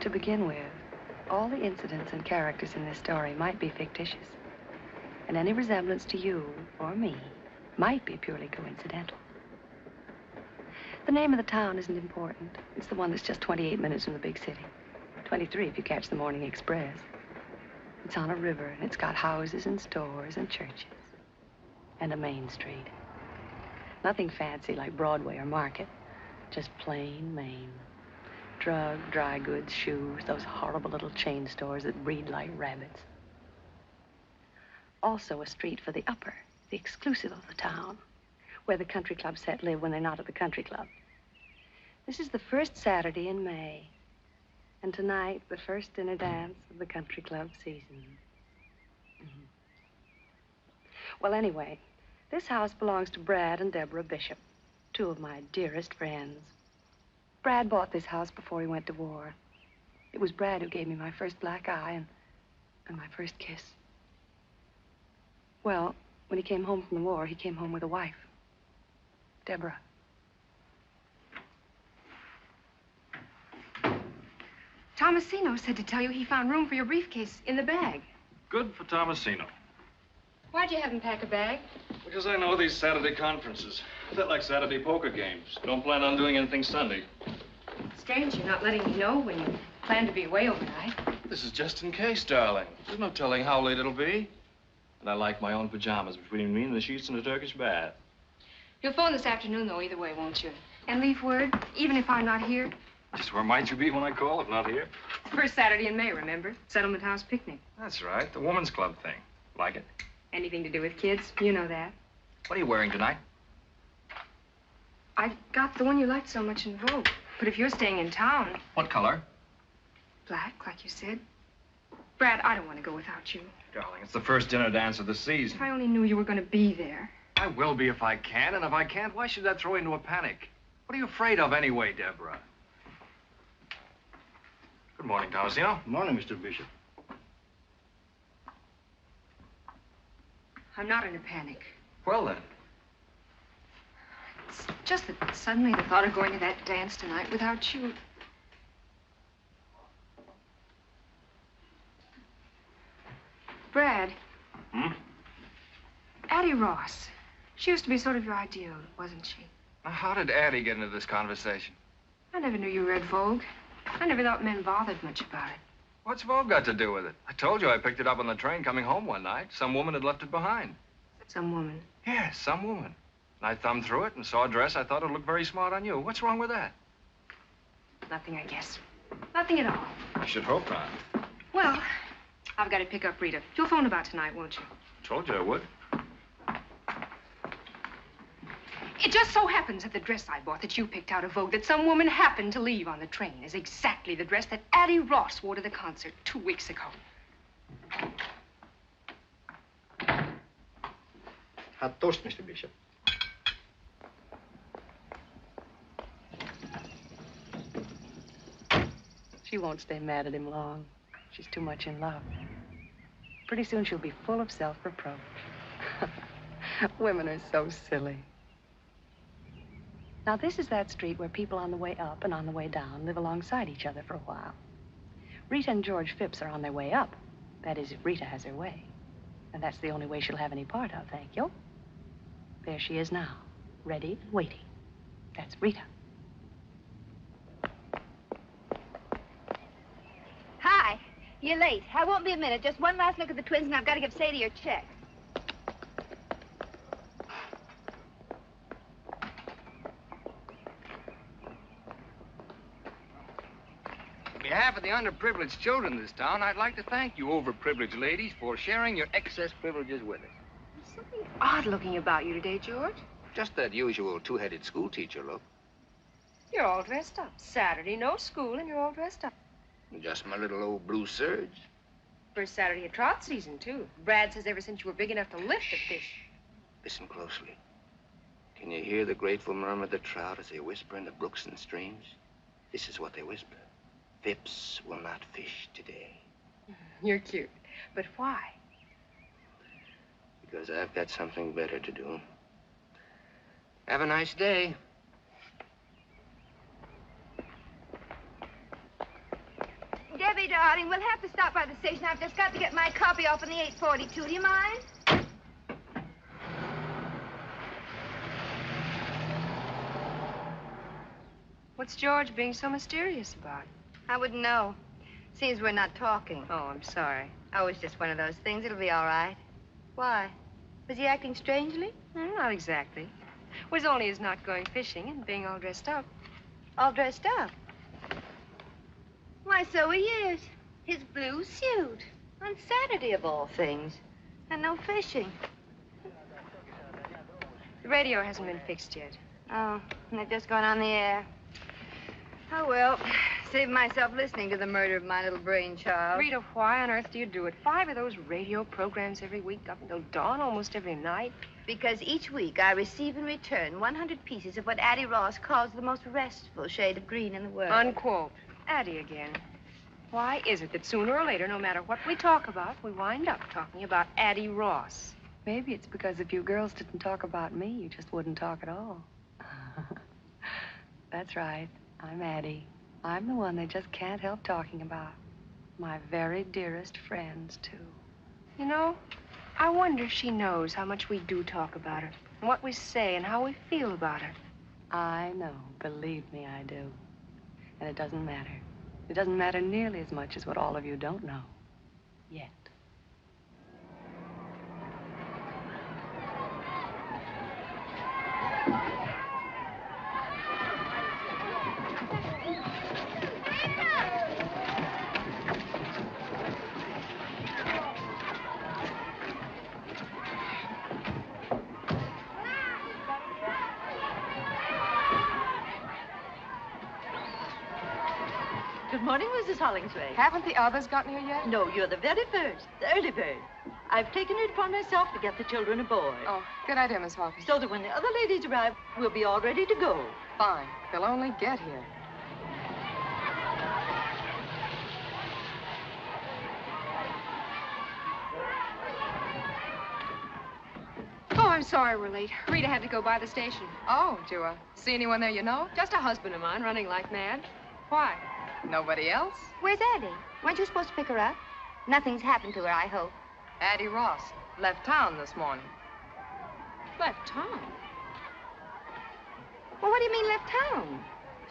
To begin with, all the incidents and characters in this story might be fictitious. And any resemblance to you or me might be purely coincidental. The name of the town isn't important. It's the one that's just 28 minutes from the big city. 23 if you catch the morning express. It's on a river, and it's got houses and stores and churches. And a main street. Nothing fancy like Broadway or Market. Just plain Maine. Drug, dry goods, shoes, those horrible little chain stores that breed like rabbits. Also a street for the upper, the exclusive of the town, where the country club set live when they're not at the country club. This is the first Saturday in May, and tonight, the first dinner dance of the country club season. Well, anyway, this house belongs to Brad and Deborah Bishop, two of my dearest friends. Brad bought this house before he went to war. It was Brad who gave me my first black eye and my first kiss. Well, when he came home from the war, he came home with a wife, Deborah. Tomasino said to tell you he found room for your briefcase in the bag. Good for Tomasino. Why'd you have him pack a bag? Because I know these Saturday conferences. They're like Saturday poker games. Don't plan on doing anything Sunday. Strange you're not letting me know when you plan to be away overnight. This is just in case, darling. There's no telling how late it'll be. And I like my own pajamas between me and the sheets in a Turkish bath. You'll phone this afternoon, though, either way, won't you? And leave word, even if I'm not here? Just where might you be when I call, if not here? First Saturday in May, remember? Settlement House picnic. That's right, the woman's club thing. Like it? Anything to do with kids, you know that. What are you wearing tonight? I got the one you liked so much in Vogue. But if you're staying in town... What color? Black, like you said. Brad, I don't want to go without you. Darling, it's the first dinner dance of the season. If I only knew you were going to be there. I will be if I can, and if I can't, why should that throw you into a panic? What are you afraid of anyway, Deborah? Good morning, Tomasino. Good morning, Mr. Bishop. I'm not in a panic. Well, then. It's just that suddenly the thought of going to that dance tonight without you... Brad. Hmm? Addie Ross. She used to be sort of your ideal, wasn't she? Now, how did Addie get into this conversation? I never knew you read Vogue. I never thought men bothered much about it. What's Vogue got to do with it? I told you I picked it up on the train coming home one night. Some woman had left it behind. Some woman? Yes, some woman. And I thumbed through it and saw a dress I thought would look very smart on you. What's wrong with that? Nothing, I guess. Nothing at all. I should hope not. Well, I've got to pick up Rita. You'll phone about tonight, won't you? Told you I would. It just so happens that the dress I bought that you picked out of Vogue that some woman happened to leave on the train is exactly the dress that Addie Ross wore to the concert 2 weeks ago. Hot toast, Mr. Bishop. She won't stay mad at him long. She's too much in love. Pretty soon she'll be full of self-reproach. Women are so silly. Now, this is that street where people on the way up and on the way down live alongside each other for a while. Rita and George Phipps are on their way up. That is, if Rita has her way. And that's the only way she'll have any part of, thank you. There she is now, ready and waiting. That's Rita. Hi. You're late. I won't be a minute. Just one last look at the twins, and I've got to give Sadie your check. On behalf of the underprivileged children in this town, I'd like to thank you overprivileged ladies for sharing your excess privileges with us. There's something odd-looking about you today, George. Just that usual two-headed school teacher look. You're all dressed up. Saturday, no school, and you're all dressed up. Just my little old blue serge. First Saturday of trout season, too. Brad says ever since you were big enough to lift a fish. Listen closely. Can you hear the grateful murmur of the trout as they whisper in the brooks and streams? This is what they whisper. Phipps will not fish today. You're cute. But why? Because I've got something better to do. Have a nice day. Say, darling, we'll have to stop by the station. I've just got to get my copy off in the 842. Do you mind? What's George being so mysterious about? I wouldn't know. Seems we're not talking. Oh, I'm sorry. Oh, it's just one of those things. It'll be all right. Why? Was he acting strangely? Not exactly. It was only his not going fishing and being all dressed up. All dressed up? Why, so he is. His blue suit. On Saturday, of all things. And no fishing. The radio hasn't been fixed yet. Oh, and they're just going on the air. Oh, well, save myself listening to the murder of my little brainchild. Rita, why on earth do you do it? 5 of those radio programs every week up until dawn almost every night? Because each week I receive in return 100 pieces of what Addie Ross calls the most restful shade of green in the world. Unquote. Addie again. Why is it that sooner or later, no matter what we talk about, we wind up talking about Addie Ross? Maybe it's because if you girls didn't talk about me, you just wouldn't talk at all. That's right. I'm Addie. I'm the one they just can't help talking about. My very dearest friends, too. You know, I wonder if she knows how much we do talk about her, and what we say, and how we feel about her. I know. Believe me, I do. And it doesn't matter. It doesn't matter nearly as much as what all of you don't know. Yet. Good morning, Mrs. Hollingsway. Haven't the others gotten here yet? No, you're the very first, the early bird. I've taken it upon myself to get the children aboard. Oh, good idea, Miss Hawkins. So that when the other ladies arrive, we'll be all ready to go. Fine. They'll only get here. Oh, I'm sorry we're late. Rita had to go by the station. Oh, do you see anyone there you know? Just a husband of mine running like mad. Why? Nobody else? Where's Addie? Weren't you supposed to pick her up? Nothing's happened to her, I hope. Addie Ross left town this morning. Left town? Well, what do you mean left town?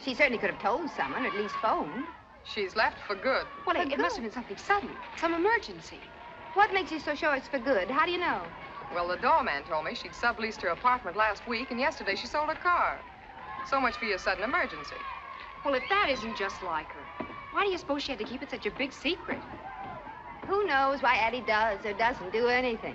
She certainly could have told someone, or at least phoned. She's left for good. Well, For it must have been something sudden. Some emergency. What makes you so sure it's for good? How do you know? Well, the doorman told me she'd subleased her apartment last week, and yesterday she sold her car. So much for your sudden emergency. Well, if that isn't just like her, why do you suppose she had to keep it such a big secret? Who knows why Addie does or doesn't do anything?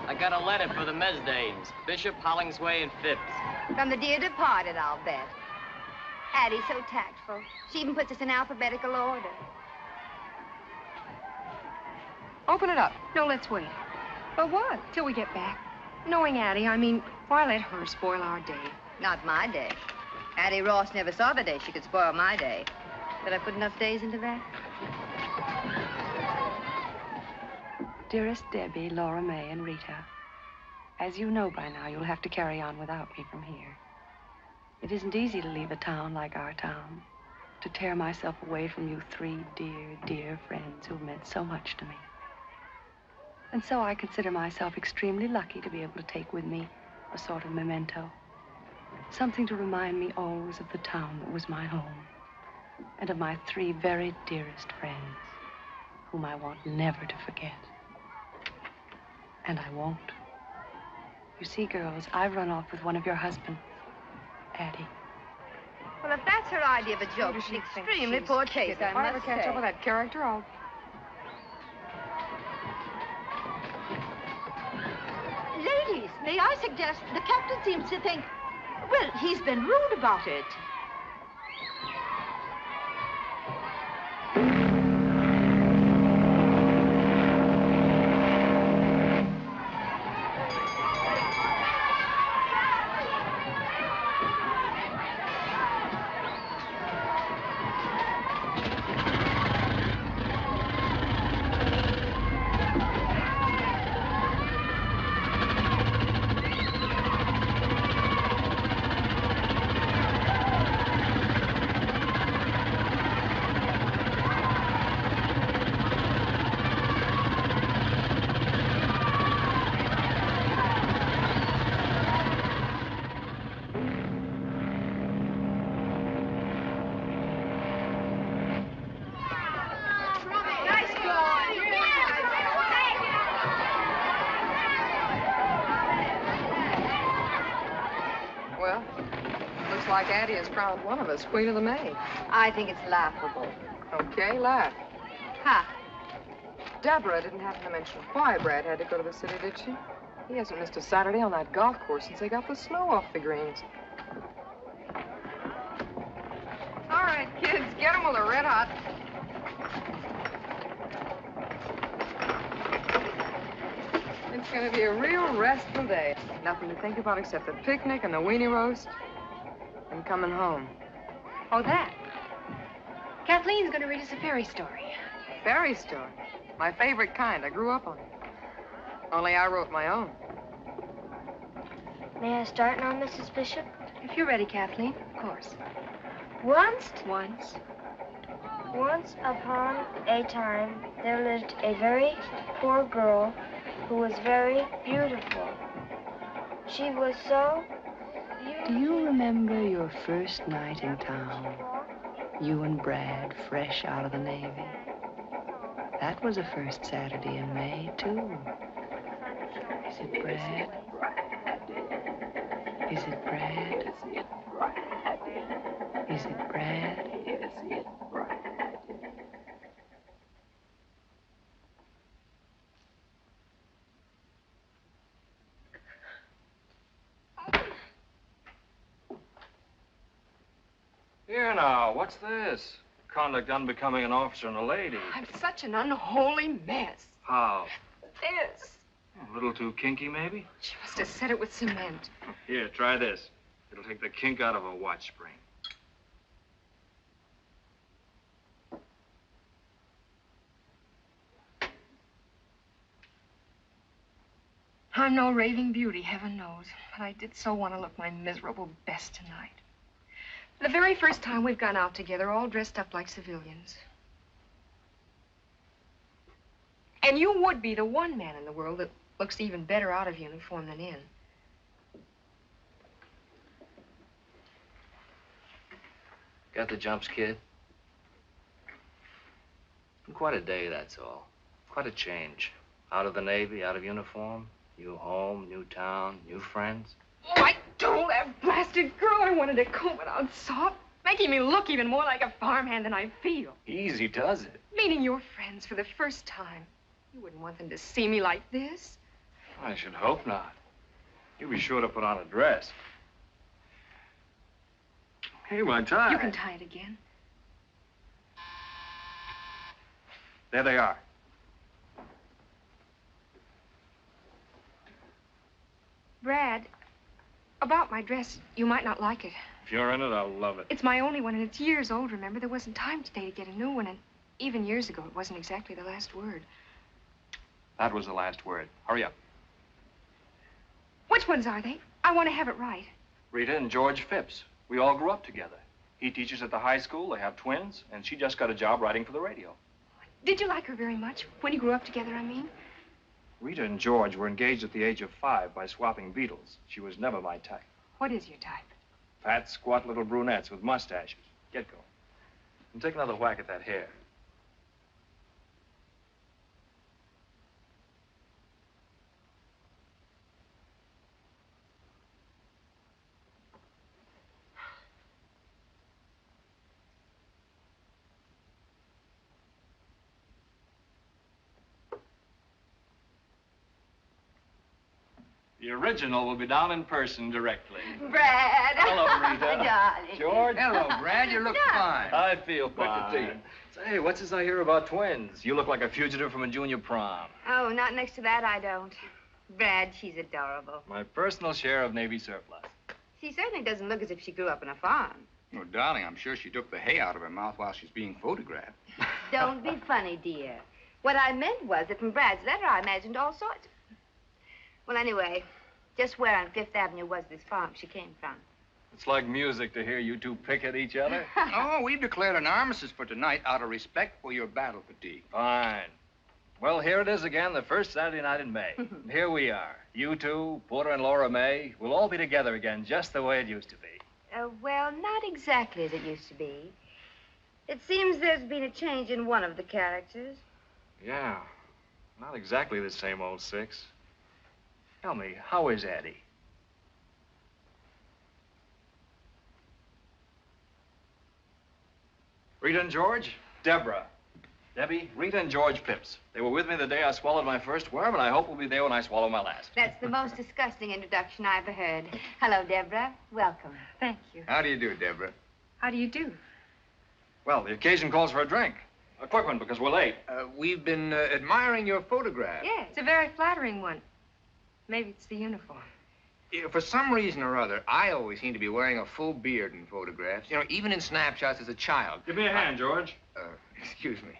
I got a letter for the Mesdames, Bishop, Hollingsway, and Phipps. From the dear departed, I'll bet. Addie's so tactful. She even puts us in alphabetical order. Open it up. No, let's wait. But what? Till we get back. Knowing Addie, I mean, why let her spoil our day? Not my day. Addie Ross never saw the day she could spoil my day. Did I put enough days into that? Dearest Debbie, Lora Mae, and Rita, as you know by now, you'll have to carry on without me from here. It isn't easy to leave a town like our town, to tear myself away from you 3 dear, dear friends who've meant so much to me. And so I consider myself extremely lucky to be able to take with me a sort of memento, something to remind me always of the town that was my home, and of my 3 very dearest friends, whom I want never to forget. And I won't. You see, girls, I've run off with one of your husbands, Addie. Well, if that's her idea of a joke, she's extremely poor taste, I If I ever must catch say. up with that character, I'll... Ladies, may I suggest the captain seems to think, well, he's been rude about it. Looks like Addie has crowned one of us Queen of the May. I think it's laughable. Okay, laugh. Ha! Deborah didn't happen to mention why Brad had to go to the city, did she? He hasn't missed a Saturday on that golf course since they got the snow off the greens. All right, kids, get them while they're red hot. It's going to be a real restful day. Nothing to think about except the picnic and the weenie roast and coming home. Oh, that. Kathleen's going to read us a fairy story. Fairy story. My favorite kind. I grew up on it. Only I wrote my own. May I start now, Mrs. Bishop? If you're ready, Kathleen, of course. Once upon a time, there lived a very poor girl who was very beautiful. She was so beautiful. Do you remember your first night in town? You and Brad, fresh out of the Navy. That was a first Saturday in May, too. Is it Brad? Is it Brad? Is it Brad? Here now, what's this? Conduct unbecoming an officer and a lady. I'm such an unholy mess. How? This. A little too kinky, maybe? She must have said it with cement. Here, try this. It'll take the kink out of a watch spring. I'm no raving beauty, heaven knows, but I did so want to look my miserable best tonight. The very first time we've gone out together, all dressed up like civilians. And you would be the one man in the world that looks even better out of uniform than in. Got the jumps, kid? Quite a day, that's all. Quite a change. Out of the Navy, out of uniform, new home, new town, new friends. Oh, I told that blasted girl I wanted to comb it out soft, making me look even more like a farmhand than I feel. Easy does it. Meeting your friends for the first time. You wouldn't want them to see me like this. I should hope not. You be sure to put on a dress. Hey, my tie. You can tie it again. There they are. Brad, about my dress, you might not like it. If you're in it, I'll love it. It's my only one, and it's years old, remember? There wasn't time today to get a new one, and even years ago, it wasn't exactly the last word. That was the last word. Hurry up. Which ones are they? I want to have it right. Rita and George Phipps. We all grew up together. He teaches at the high school. They have twins, and she just got a job writing for the radio. Did you like her very much? When you grew up together, I mean? Rita and George were engaged at the age of 5 by swapping beetles. She was never my type. What is your type? Fat, squat little brunettes with mustaches. Get going. And take another whack at that hair. The original will be down in person directly. Brad. Hello, Rita. Darling. George. Hello, Brad. You look fine. I feel Good to see you. fine. Say, what's this I hear about twins? You look like a fugitive from a junior prom. Oh, not next to that, I don't. Brad, she's adorable. My personal share of Navy surplus. She certainly doesn't look as if she grew up on a farm. Oh, darling, I'm sure she took the hay out of her mouth while she's being photographed. Don't be funny, dear. What I meant was that from Brad's letter, I imagined all sorts. Well, anyway, just where on Fifth Avenue was this farm she came from? It's like music to hear you two pick at each other. Oh, we've declared an armistice for tonight out of respect for your battle fatigue. Fine. Well, here it is again, the first Saturday night in May. And here we are. You two, Porter and Lora Mae, we'll all be together again just the way it used to be. Well, not exactly as it used to be. It seems there's been a change in one of the characters. Yeah, not exactly the same old six. Tell me, how is Addie? Rita and George? Deborah. Debbie, Rita and George Phipps. They were with me the day I swallowed my first worm, and I hope we'll be there when I swallow my last. That's the most disgusting introduction I ever heard. Hello, Deborah. Welcome. Thank you. How do you do, Deborah? How do you do? Well, the occasion calls for a drink. A quick one, because we're late. We've been admiring your photograph. Yes, it's a very flattering one. Maybe it's the uniform. Yeah, for some reason or other, I always seem to be wearing a full beard in photographs. You know, even in snapshots as a child. Give me a hand, George. Excuse me.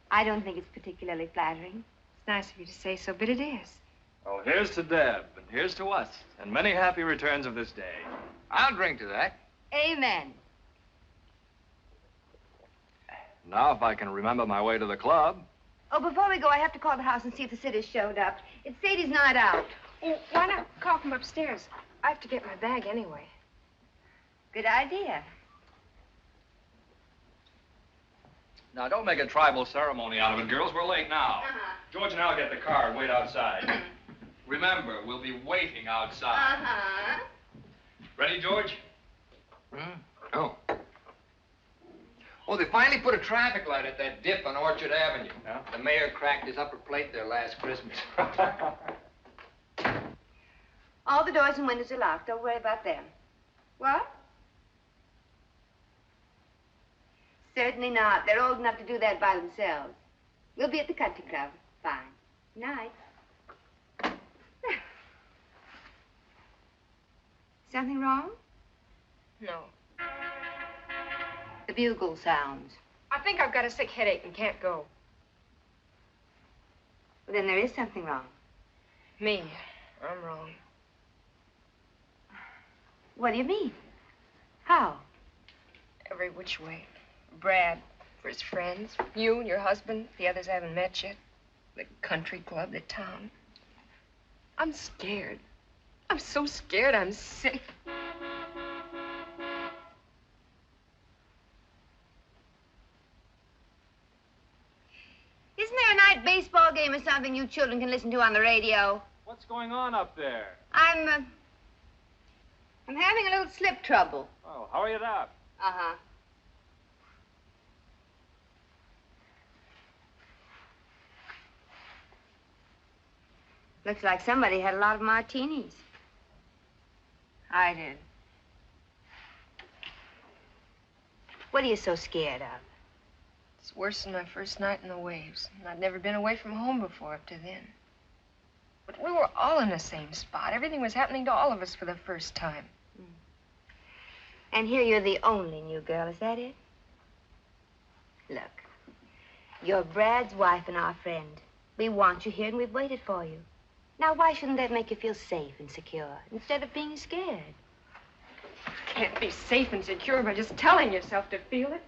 I don't think it's particularly flattering. It's nice of you to say so, but it is. Well, here's to Deb, and here's to us, and many happy returns of this day. I'll drink to that. Amen. Now, if I can remember my way to the club. Oh, before we go, I have to call the house and see if the sitters showed up. It's Sadie's night out. Oh, why not call from upstairs? I have to get my bag anyway. Good idea. Now, don't make a tribal ceremony out of it, girls. We're late now. George and I'll get the car and wait outside. Remember, we'll be waiting outside. Ready, George? Oh. Oh, they finally put a traffic light at that dip on Orchard Avenue. Yeah? The mayor cracked his upper plate there last Christmas. All the doors and windows are locked. Don't worry about them. What? Certainly not. They're old enough to do that by themselves. We'll be at the country club. Fine. Night. Something wrong? No. The bugle sounds. I think I've got a sick headache and can't go. Well, then there is something wrong. Me. I'm wrong. What do you mean? How? Every which way. Brad for his friends. You and your husband. The others haven't met yet. The country club, the town. I'm scared. I'm so scared I'm sick. Isn't there a night baseball game or something you children can listen to on the radio? What's going on up there? I'm having a little slip trouble. Oh, hurry it up. Uh-huh. Looks like somebody had a lot of martinis. I did. What are you so scared of? It's worse than my first night in the waves. And I'd never been away from home before up to then. But we were all in the same spot. Everything was happening to all of us for the first time. And here you're the only new girl, is that it? Look, you're Brad's wife and our friend. We want you here and we've waited for you. Now, why shouldn't that make you feel safe and secure instead of being scared? Can't be safe and secure by just telling yourself to feel it.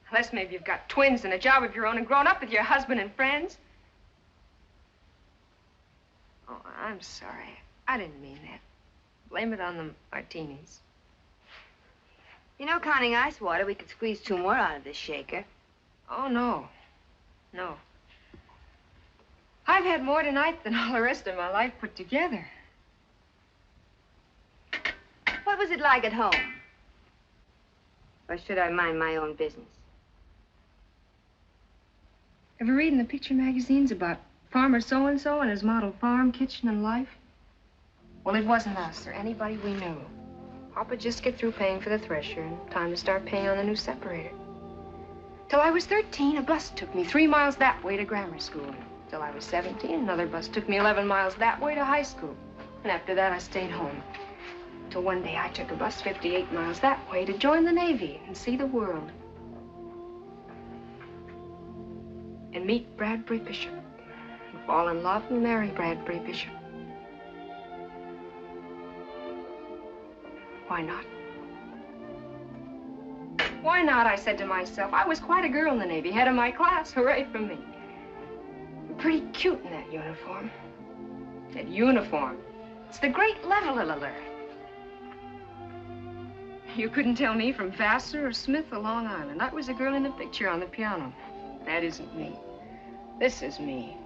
Unless maybe you've got twins and a job of your own and grown up with your husband and friends. Oh, I'm sorry. I didn't mean that. Blame it on the martinis. You know, counting ice water, we could squeeze 2 more out of this shaker. Oh, no. No. I've had more tonight than all the rest of my life put together. What was it like at home? Or should I mind my own business? Ever read in the picture magazines about Farmer so-and-so and his model farm, kitchen, and life? Well, it wasn't us or anybody we knew. Papa'd just get through paying for the thresher and time to start paying on the new separator. Till I was 13, a bus took me 3 miles that way to grammar school. Till I was 17, another bus took me 11 miles that way to high school. And after that, I stayed home. Till one day, I took a bus 58 miles that way to join the Navy and see the world. And meet Bradbury Bishop. And fall in love and marry Bradbury Bishop. Why not? Why not, I said to myself. I was quite a girl in the Navy, head of my class. Hooray for me. Pretty cute in that uniform. That uniform. It's the great leveler. You couldn't tell me from Vassar or Smith or Long Island. I was a girl in the picture on the piano. That isn't me. This is me.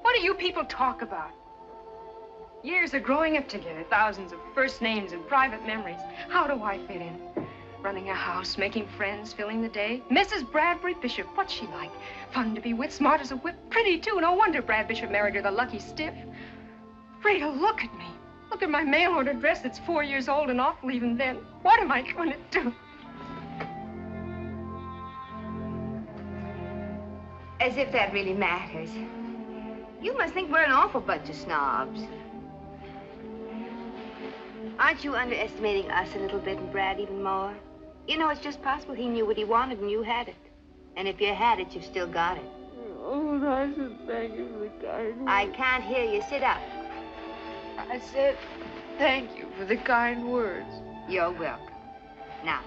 What do you people talk about? Years of growing up together, thousands of first names and private memories. How do I fit in? Running a house, making friends, filling the day. Mrs. Bradbury Bishop, what's she like? Fun to be with, smart as a whip, pretty too. No wonder Brad Bishop married her, the lucky stiff. Rita, look at me. Look at my mail-order dress that's 4 years old and awful even then. What am I going to do? As if that really matters. You must think we're an awful bunch of snobs. Aren't you underestimating us a little bit and Brad even more? You know, it's just possible he knew what he wanted and you had it. And if you had it, you've still got it. Oh, I should thank you for the kind words. I can't hear you. Sit up. I said thank you for the kind words. You're welcome. Now,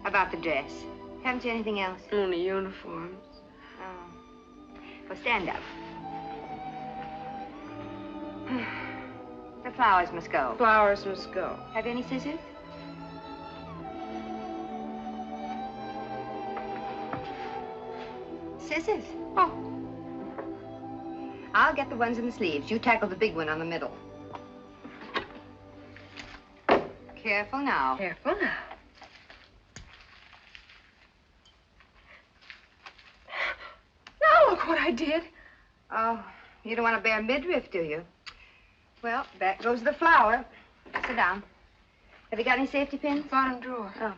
about the dress. Haven't you anything else? Only uniforms. Oh. Well, stand up. The flowers must go. Flowers must go. Have you any scissors? Scissors? Oh. I'll get the ones in the sleeves. You tackle the big one on the middle. Careful now. Careful now. Now look what I did. Oh, you don't want to bear midriff, do you? Well, back goes the flower. Sit down. Have you got any safety pins? Bottom drawer. Oh.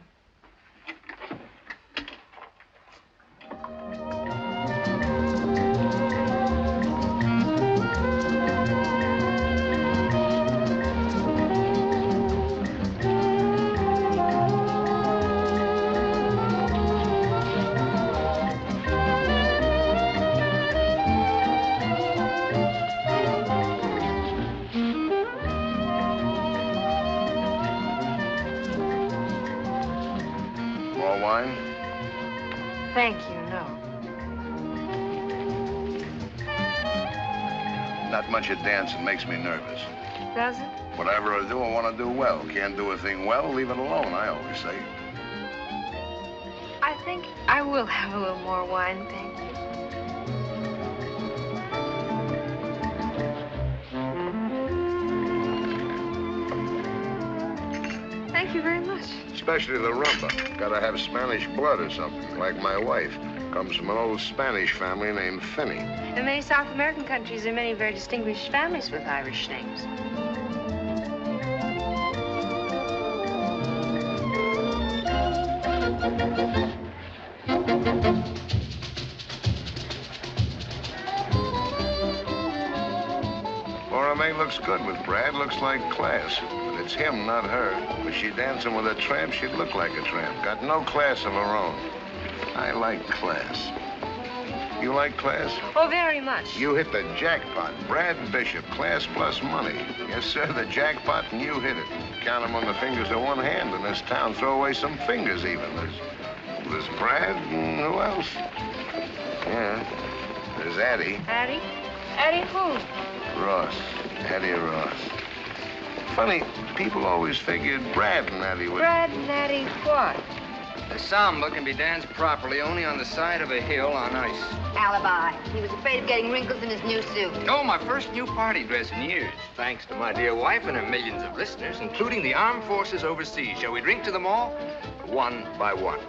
Thank you, no. Not much at dancing makes me nervous. Does it? Whatever I do, I want to do well. Can't do a thing well, leave it alone, I always say. I think I will have a little more wine, thank you. Thank you very much. Especially the rumba. Gotta have Spanish blood or something, like my wife. Comes from an old Spanish family named Finney. In many South American countries, there are many very distinguished families with Irish names. Lora Mae looks good with Brad, looks like class. But it's him, not her. Was she dancing with a tramp, she'd look like a tramp. Got no class of her own. I like class. You like class? Oh, very much. You hit the jackpot. Brad Bishop, class plus money. Yes, sir, the jackpot, and you hit it. Count them on the fingers of one hand in this town. Throw away some fingers, even. There's Brad, and who else? Yeah, there's Addie. Addie? Addie who? Ross. Addie Ross. Funny, people always figured Brad and Addie would... Brad and Addie what? The samba can be danced properly only on the side of a hill on ice. Alibi. He was afraid of getting wrinkles in his new suit. Oh, my first new party dress in years. Thanks to my dear wife and her millions of listeners, including the armed forces overseas. Shall we drink to them all? One by one.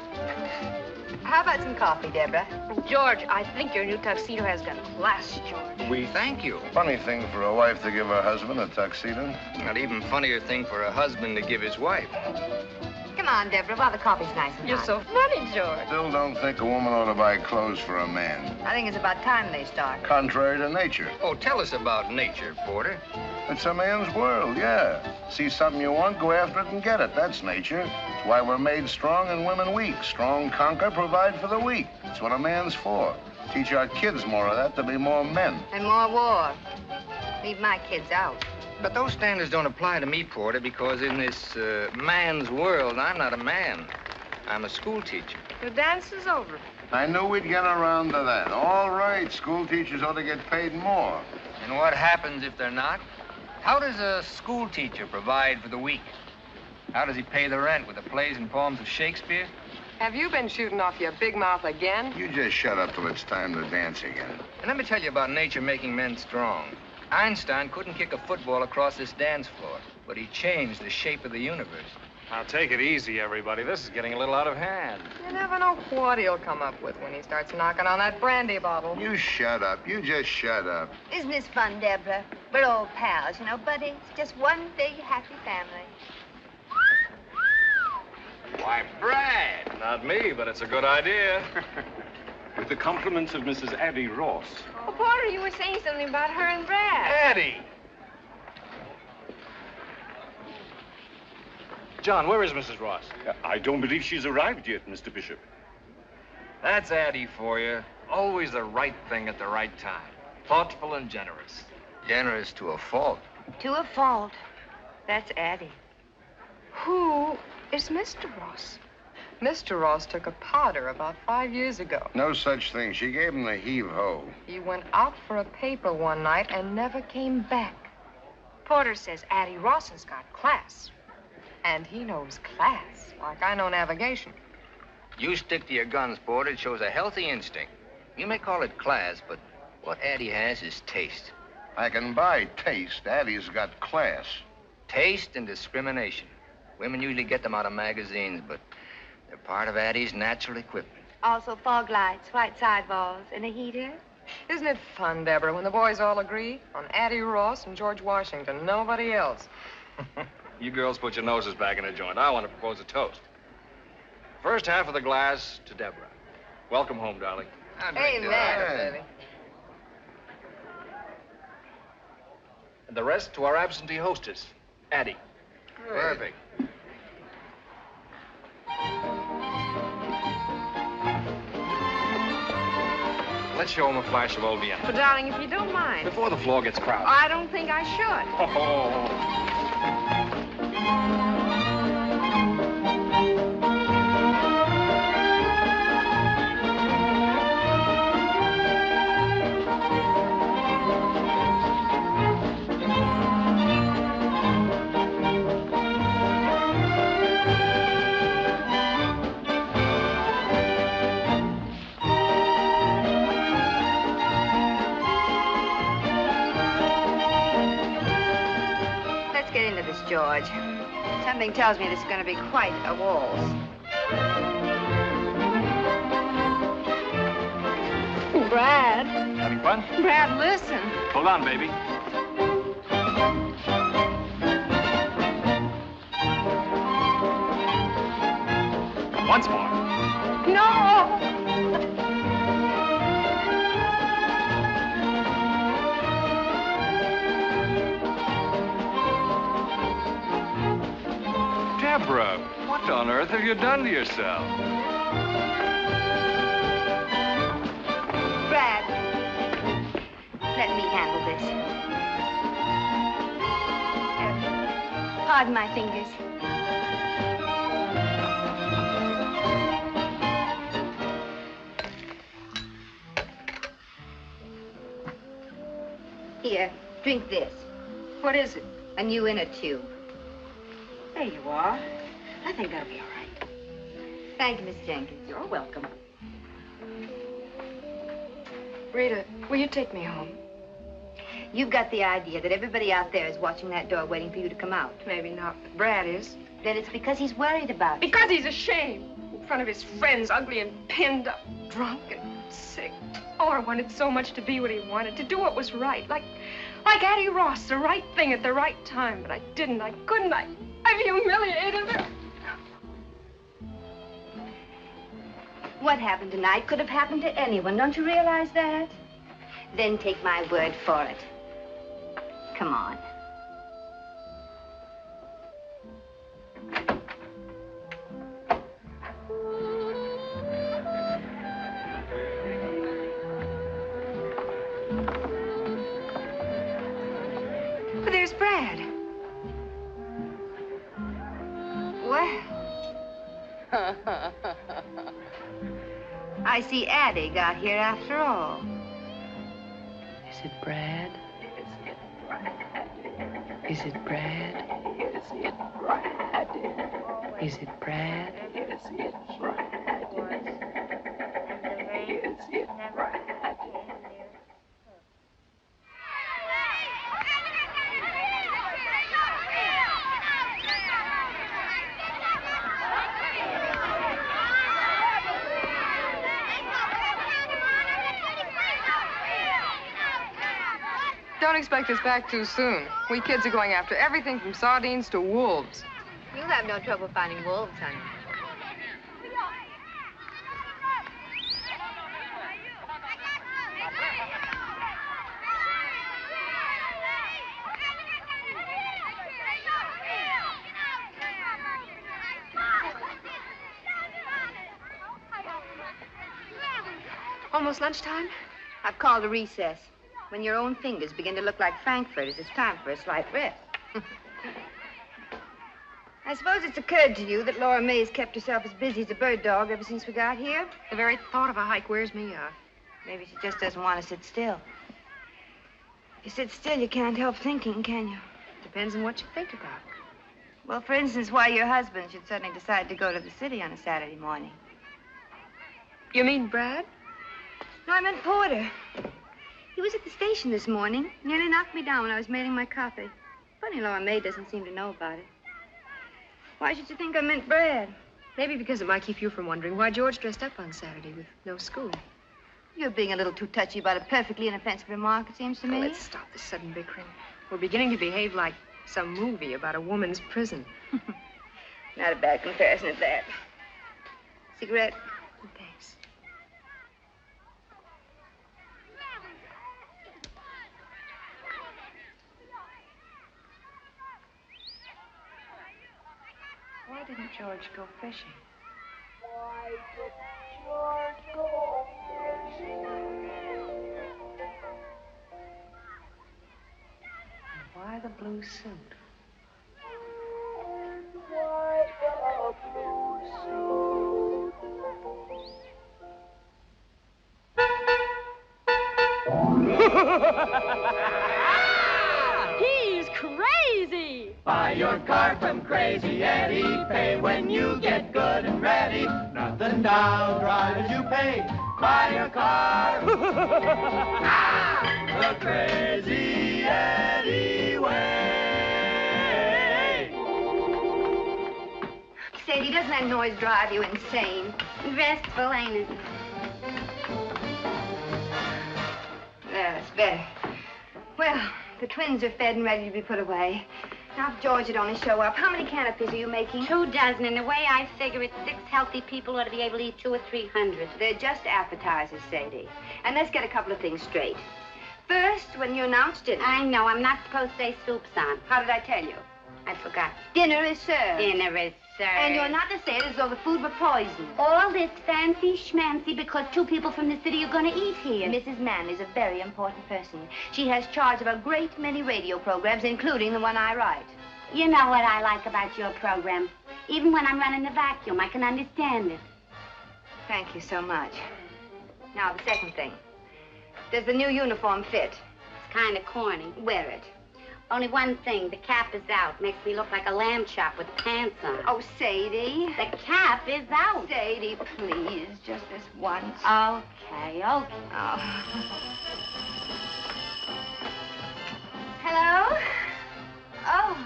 How about some coffee, Deborah? George, I think your new tuxedo has got class, George. We thank you. Funny thing for a wife to give her husband a tuxedo. Not even funnier thing for a husband to give his wife. Come on, Deborah, while the coffee's nice and You're hot. so funny, George. Still don't think a woman ought to buy clothes for a man. I think it's about time they start. Contrary to nature. Oh, tell us about nature, Porter. It's a man's world, yeah. See something you want, go after it and get it. That's nature. It's why we're made strong and women weak. Strong conquer, provide for the weak. That's what a man's for. Teach our kids more of that to be more men. And more war. Leave my kids out. But those standards don't apply to me, Porter, because in this man's world, I'm not a man. I'm a school teacher. The dance is over. I knew we'd get around to that. All right, school teachers ought to get paid more. And what happens if they're not? How does a school teacher provide for the weak? How does he pay the rent? With the plays and poems of Shakespeare? Have you been shooting off your big mouth again? You just shut up till it's time to dance again. And let me tell you about nature making men strong. Einstein couldn't kick a football across this dance floor, but he changed the shape of the universe. Now, take it easy, everybody. This is getting a little out of hand. You never know what he'll come up with when he starts knocking on that brandy bottle. You shut up. You just shut up. Isn't this fun, Deborah? We're old pals, you know, buddies. Just one big happy family. Why, Brad! Not me, but it's a good idea. With the compliments of Mrs. Addie Ross. Oh, Porter, you were saying something about her and Brad. Addie! John, where is Mrs. Ross? I don't believe she's arrived yet, Mr. Bishop. That's Addie for you. Always the right thing at the right time. Thoughtful and generous. Generous to a fault. To a fault. That's Addie. Who is Mr. Ross? Mr. Ross took a powder about 5 years ago. No such thing. She gave him the heave-ho. He went out for a paper one night and never came back. Porter says Addie Ross has got class. And he knows class, like I know navigation. You stick to your guns, Porter. It shows a healthy instinct. You may call it class, but what Addie has is taste. I can buy taste. Addie's got class. Taste and discrimination. Women usually get them out of magazines, but they're part of Addie's natural equipment. Also fog lights, white sidewalls, and a heater. Isn't it fun, Deborah, when the boys all agree on Addie Ross and George Washington, nobody else? You girls put your noses back in a joint. I want to propose a toast. First half of the glass to Deborah. Welcome home, darling. Amen, baby. And the rest to our absentee hostess, Addie. Perfect. Let's show him a flash of old Vienna. But, darling, if you don't mind. Before the floor gets crowded. I don't think I should. Oh. Let's get into this, George. Something tells me this is going to be quite a waltz. Brad. Having fun? Brad, listen. Hold on, baby. Once more. No! Deborah, what on earth have you done to yourself? Brad, let me handle this. Pardon my fingers. Here, drink this. What is it? A new inner tube. There you are. I think that'll be all right. Thank you, Miss Jenkins. You're welcome. Rita, will you take me home? You've got the idea that everybody out there is watching that door waiting for you to come out. Maybe not, but Brad is. Then it's because he's worried about you. Because he's ashamed. In front of his friends, ugly and pinned up, drunk and sick. Oh, I wanted so much to be what he wanted, to do what was right. Like Addie Ross, the right thing at the right time. But I didn't, I couldn't, I've humiliated her. What happened tonight could have happened to anyone. Don't you realize that? Then take my word for it. Come on. But there's Brad. Well. I see Addie got here after all. Is it Brad? Is it Brad? Is it Brad? Is it Brad? Is it Brad? Is it Brad? Don't expect us back too soon. We kids are going after everything from sardines to wolves. You'll have no trouble finding wolves, honey. Almost lunchtime? I've called a recess. When your own fingers begin to look like frankfurters, it's time for a slight rest. I suppose it's occurred to you that Lora Mae's kept herself as busy as a bird dog ever since we got here. The very thought of a hike wears me out. Maybe she just doesn't want to sit still. If you sit still, you can't help thinking, can you? Depends on what you think about. Well, for instance, why your husband should suddenly decide to go to the city on a Saturday morning. You mean Brad? No, I meant Porter. He was at the station this morning. Nearly knocked me down when I was mailing my copy. Funny Lora Mae doesn't seem to know about it. Why should you think I meant Brad? Maybe because it might keep you from wondering why George dressed up on Saturday with no school. You're being a little too touchy about a perfectly inoffensive remark, it seems to me. Oh, let's stop this sudden bickering. We're beginning to behave like some movie about a woman's prison. Not a bad comparison at that. Cigarette? Thanks. Why didn't George go fishing? Why didn't George go fishing? And why the blue suit? Why the blue suit? He's crazy! Buy your car from Crazy Eddie. Pay when you get good and ready. Nothing down, drive as you pay. Buy your car the Crazy Eddie way. Sadie, doesn't that noise drive you insane? Restful, ain't it? That's better. Well, the twins are fed and ready to be put away. Now, if George would only show up, how many canopies are you making? 2 dozen, and the way I figure it, 6 healthy people ought to be able to eat 200 or 300. They're just appetizers, Sadie. And let's get a couple of things straight. First, when you announced dinner... I know, I'm not supposed to say soup's on. How did I tell you? I forgot. Dinner is served. Dinner is served. And you're not to say it as though the food were poisoned. All this fancy schmancy because 2 people from the city are going to eat here. Mrs. Manley's a very important person. She has charge of a great many radio programs, including the one I write. You know what I like about your program. Even when I'm running the vacuum, I can understand it. Thank you so much. Now, the second thing. Does the new uniform fit? It's kind of corny. Wear it. Only one thing, the cap is out. Makes me look like a lamb chop with pants on. Oh, Sadie. The cap is out. Sadie, please, just this once. Okay. Oh. Hello? Oh,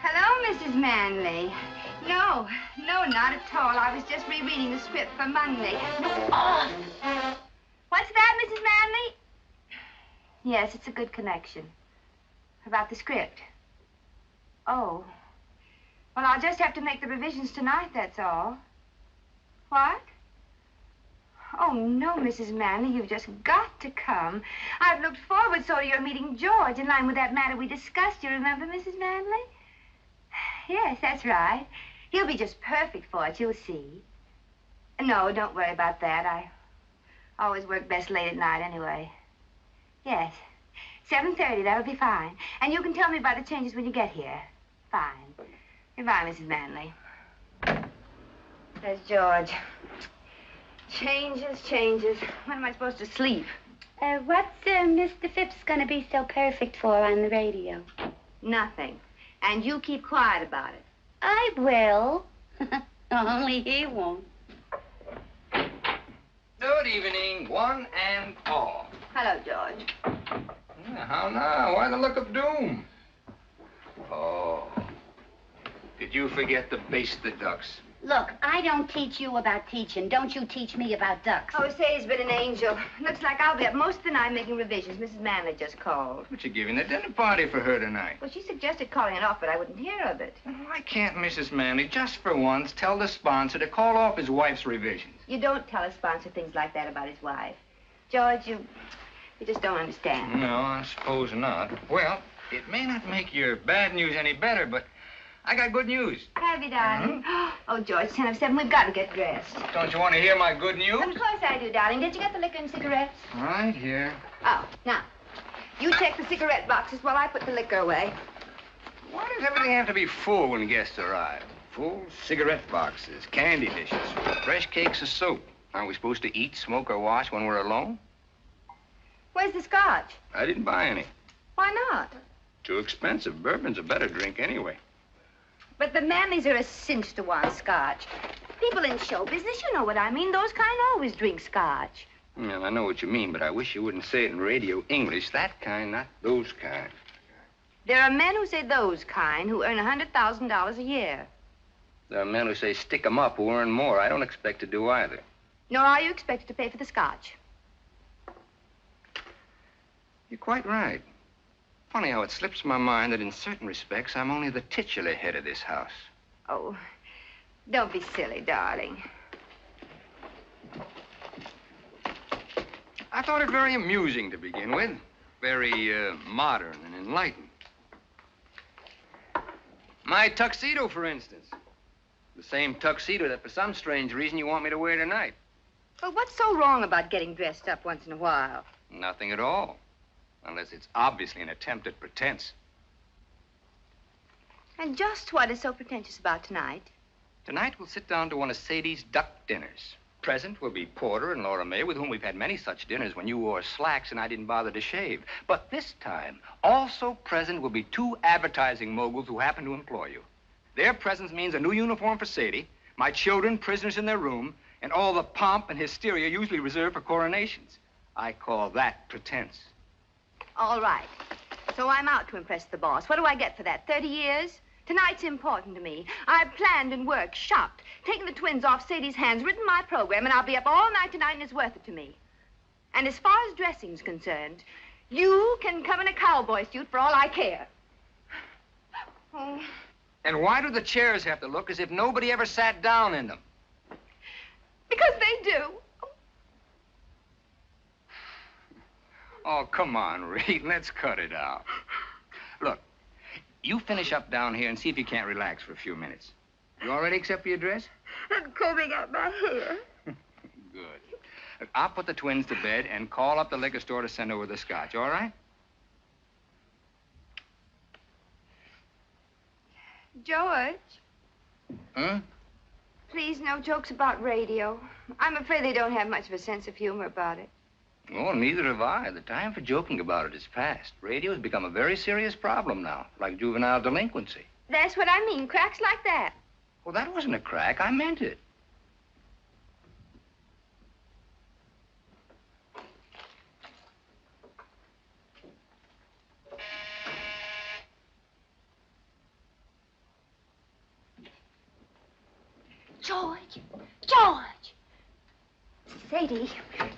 hello, Mrs. Manley. No, not at all. I was just rereading the script for Monday. Oh. What's that, Mrs. Manley? Yes, it's a good connection. About the script. Oh. Well, I'll just have to make the revisions tonight, that's all. What? Oh, no, Mrs. Manley, you've just got to come. I've looked forward so to your meeting George in line with that matter we discussed. You remember, Mrs. Manley? Yes, that's right. He'll be just perfect for it, you'll see. No, don't worry about that. I always work best late at night anyway. Yes. 7:30, that'll be fine. And you can tell me about the changes when you get here. Fine. Goodbye, Mrs. Manley. There's George. Changes. When am I supposed to sleep? What's Mr. Phipps gonna be so perfect for on the radio? Nothing. And you keep quiet about it. I will. Only he won't. Good evening, one and all. Hello, George. Yeah, how now? Why the look of doom? Oh. Did you forget to baste the ducks? Look, I don't teach you about teaching. Don't you teach me about ducks. Oh, Sadie's been an angel. Looks like I'll be up most of the night making revisions. Mrs. Manley just called. But you're giving a dinner party for her tonight. Well, she suggested calling it off, but I wouldn't hear of it. Why can't Mrs. Manley, just for once, tell the sponsor to call off his wife's revisions? You don't tell a sponsor things like that about his wife. George, you just don't understand. No, I suppose not. Well, it may not make your bad news any better, but I got good news. Have you, darling? Oh, George, 10 of 7, we've got to get dressed. Don't you want to hear my good news? Of course I do, darling. Did you get the liquor and cigarettes? Right here. Oh, now, you take the cigarette boxes while I put the liquor away. Why does everything have to be full when guests arrive? Full cigarette boxes, candy dishes, fresh cakes of soap. Aren't we supposed to eat, smoke, or wash when we're alone? Where's the scotch? I didn't buy any. Why not? Too expensive. Bourbon's a better drink anyway. But the Manleys are a cinch to want scotch. People in show business, you know what I mean. Those kind always drink scotch. Yeah, I know what you mean, but I wish you wouldn't say it in radio English. That kind, not those kind. There are men who say those kind who earn $100,000 a year. There are men who say stick 'em up who earn more. I don't expect to do either. Nor are you expected to pay for the scotch. You're quite right. Funny how it slips my mind that in certain respects, I'm only the titular head of this house. Oh, don't be silly, darling. I thought it very amusing to begin with. Very modern and enlightened. My tuxedo, for instance. The same tuxedo that for some strange reason you want me to wear tonight. Well, what's so wrong about getting dressed up once in a while? Nothing at all. Unless it's obviously an attempt at pretense. And just what is so pretentious about tonight? Tonight we'll sit down to one of Sadie's duck dinners. Present will be Porter and Lora Mae, with whom we've had many such dinners when you wore slacks and I didn't bother to shave. But this time, also present will be 2 advertising moguls who happen to employ you. Their presence means a new uniform for Sadie, my children prisoners in their room, and all the pomp and hysteria usually reserved for coronations. I call that pretense. All right. So I'm out to impress the boss. What do I get for that? 30 years? Tonight's important to me. I've planned and worked, shopped, taken the twins off Sadie's hands, written my program, and I'll be up all night tonight, and it's worth it to me. And as far as dressing's concerned, you can come in a cowboy suit for all I care. Oh. And why do the chairs have to look as if nobody ever sat down in them? Because they do. Oh, come on, Reed. Let's cut it out. Look, you finish up down here and see if you can't relax for a few minutes. You all ready except for your dress? I'm combing out my hair. Good. Look, I'll put the twins to bed and call up the liquor store to send over the scotch, all right? George. Huh? Please, no jokes about radio. I'm afraid they don't have much of a sense of humor about it. Oh, neither have I. The time for joking about it is past. Radio has become a very serious problem now, like juvenile delinquency. That's what I mean, cracks like that. Well, that wasn't a crack. I meant it. George! George! Sadie,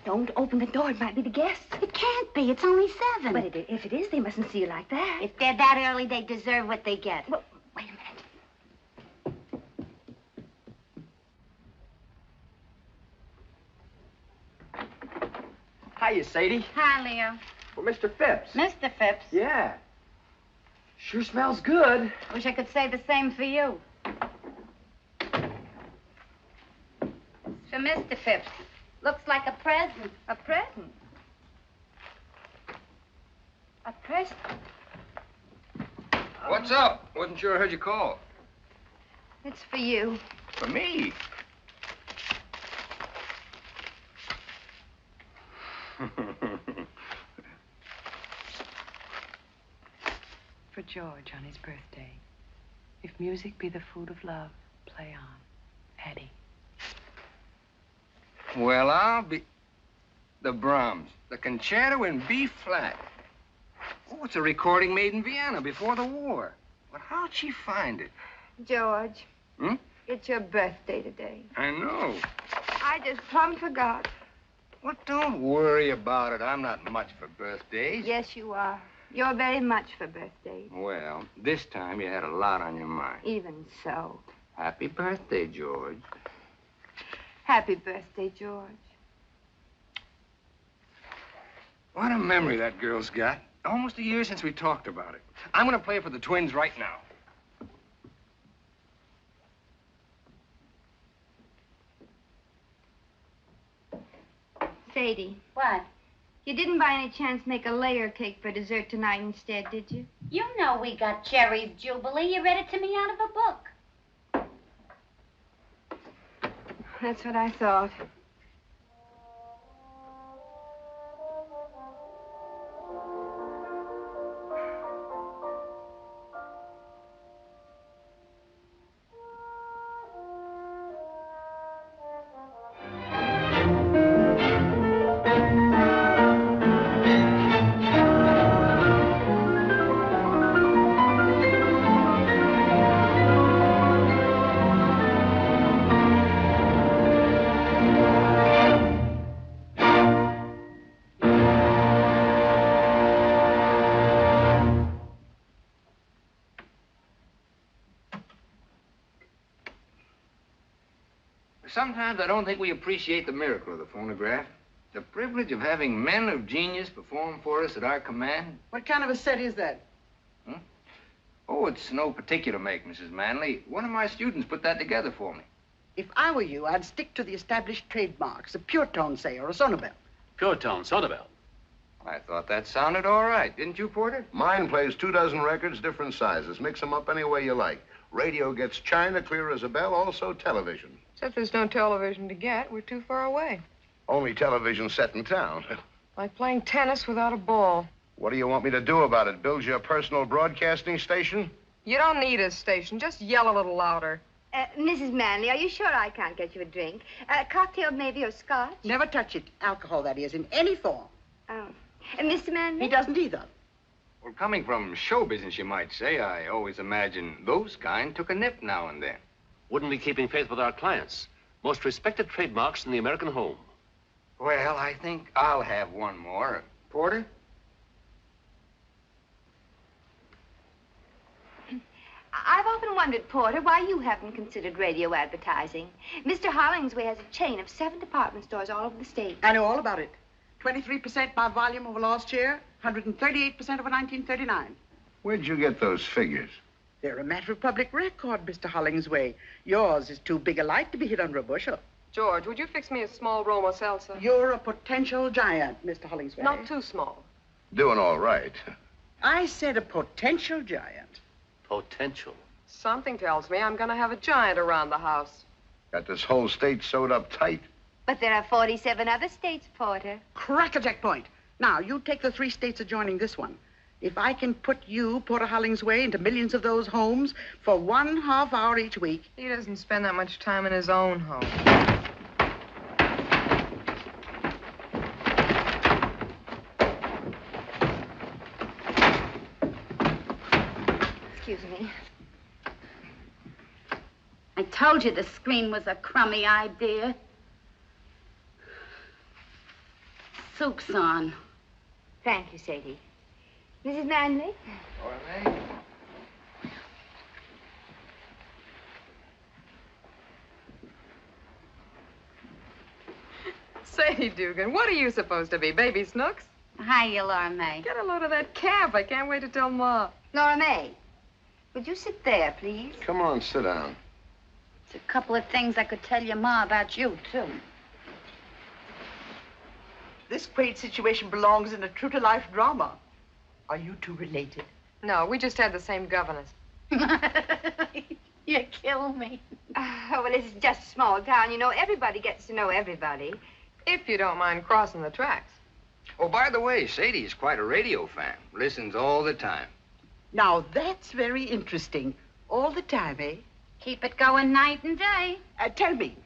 don't open the door. It might be the guests. It can't be. It's only 7. But if it is, they mustn't see you like that. If they're that early, they deserve what they get. Well, wait a minute. Hiya, Sadie. Hi, Leo. Well, Mr. Phipps. Mr. Phipps. Yeah. Sure smells good. Wish I could say the same for you. For Mr. Phipps. Looks like a present. A present? A present? What's up? Wasn't sure I heard you call. It's for you. For me? For George on his birthday. If music be the food of love, play on. Addie. Well, I'll be... The Brahms. The concerto in B flat. Oh, it's a recording made in Vienna before the war. But how'd she find it? George. Hmm? It's your birthday today. I know. I just plumb forgot. Well, don't worry about it. I'm not much for birthdays. Yes, you are. You're very much for birthdays. Well, this time you had a lot on your mind. Even so. Happy birthday, George. Happy birthday, George. What a memory that girl's got. Almost a year since we talked about it. I'm going to play for the twins right now. Sadie. What? You didn't by any chance make a layer cake for dessert tonight instead, did you? You know we got Cherry's Jubilee. You read it to me out of a book. That's what I thought. Sometimes I don't think we appreciate the miracle of the phonograph. The privilege of having men of genius perform for us at our command. What kind of a set is that? Oh, it's no particular make, Mrs. Manley. One of my students put that together for me. If I were you, I'd stick to the established trademarks, a pure tone, say, or a sonobel. Pure tone, sonobel. I thought that sounded all right. Didn't you, Porter? Mine plays 24 records, different sizes. Mix them up any way you like. Radio gets china, clear as a bell, also television. Except there's no television to get. We're too far away. Only television set in town. Like playing tennis without a ball. What do you want me to do about it? Build you a personal broadcasting station? You don't need a station. Just yell a little louder. Mrs. Manley, are you sure I can't get you a drink? A cocktail, maybe, or scotch? Never touch it. Alcohol, that is, in any form. Oh. Mr. Manley? He doesn't either. Well, coming from show business, you might say, I always imagine those kind took a nip now and then. Wouldn't be keeping faith with our clients. Most respected trademarks in the American home. Well, I think I'll have one more. Porter? I've often wondered, Porter, why you haven't considered radio advertising. Mr. Hollingsway has a chain of 7 department stores all over the state. I know all about it. 23% by volume over last year, 138% over 1939. Where'd you get those figures? They're a matter of public record, Mr. Hollingsway. Yours is too big a light to be hid under a bushel. George, would you fix me a small Roma seltzer? You're a potential giant, Mr. Hollingsway. Not too small. Doing all right. I said a potential giant. Potential. Something tells me I'm going to have a giant around the house. Got this whole state sewed up tight. But there are 47 other states, Porter. Crackerjack point. Now, you take the 3 states adjoining this one. If I can put you, Porter Hollingsway, into millions of those homes for 1/2 hour each week. He doesn't spend that much time in his own home. Excuse me. I told you the screen was a crummy idea. Soup's on. Thank you, Sadie. Mrs. Manley? Lora Mae? Sadie Dugan, what are you supposed to be, Baby Snooks? Hiya, Lora Mae. Get a load of that calf. I can't wait to tell Ma. Lora Mae, would you sit there, please? Come on, sit down. There's a couple of things I could tell your Ma about you, too. This great situation belongs in a true-to-life drama. Are you two related? No, we just had the same governess. You kill me. Oh, well, it's just a small town. You know, everybody gets to know everybody. If you don't mind crossing the tracks. Oh, by the way, Sadie's quite a radio fan. Listens all the time. Now, that's very interesting. All the time, eh? Keep it going night and day. Tell me,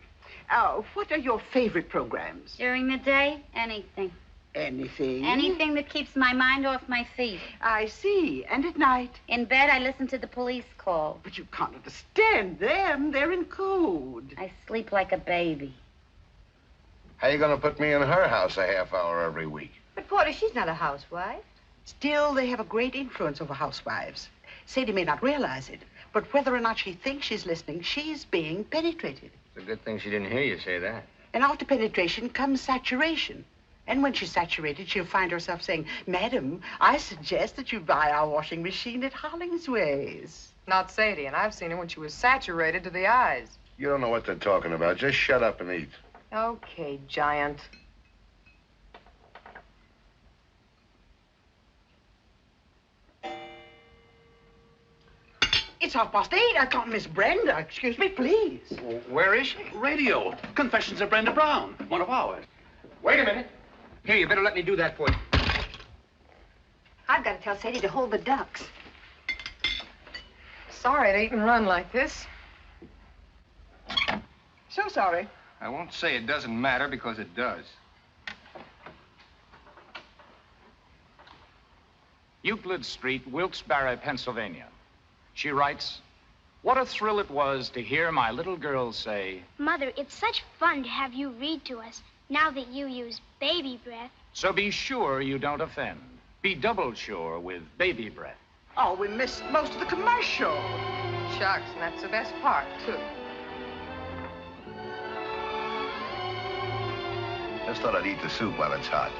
what are your favorite programs? During the day, anything. Anything? Anything that keeps my mind off my feet. I see. And at night? In bed, I listen to the police call. But you can't understand them. They're in code. I sleep like a baby. How you gonna put me in her house a half hour every week? But, Porter, she's not a housewife. Still, they have a great influence over housewives. Sadie may not realize it, but whether or not she thinks she's listening, she's being penetrated. It's a good thing she didn't hear you say that. And after penetration comes saturation. And when she's saturated, she'll find herself saying, Madam, I suggest that you buy our washing machine at Hollingsway's. Not Sadie, and I've seen her when she was saturated to the eyes. You don't know what they're talking about. Just shut up and eat. Okay, Giant. It's 8:30. I thought Miss Brenda. Excuse me, please. Where is she? Radio. Confessions of Brenda Brown. One of ours. Wait a minute. Here, you better let me do that for you. I've got to tell Sadie to hold the ducks. Sorry to eat and run like this. So sorry. I won't say it doesn't matter because it does. Euclid Street, Wilkes-Barre, Pennsylvania. She writes, "What a thrill it was to hear my little girl say, Mother, it's such fun to have you read to us now that you use baby breath. so be sure you don't offend. Be double sure with baby breath." Oh, we missed most of the commercial. Shucks, and that's the best part, too. Just thought I'd eat the soup while it's hot.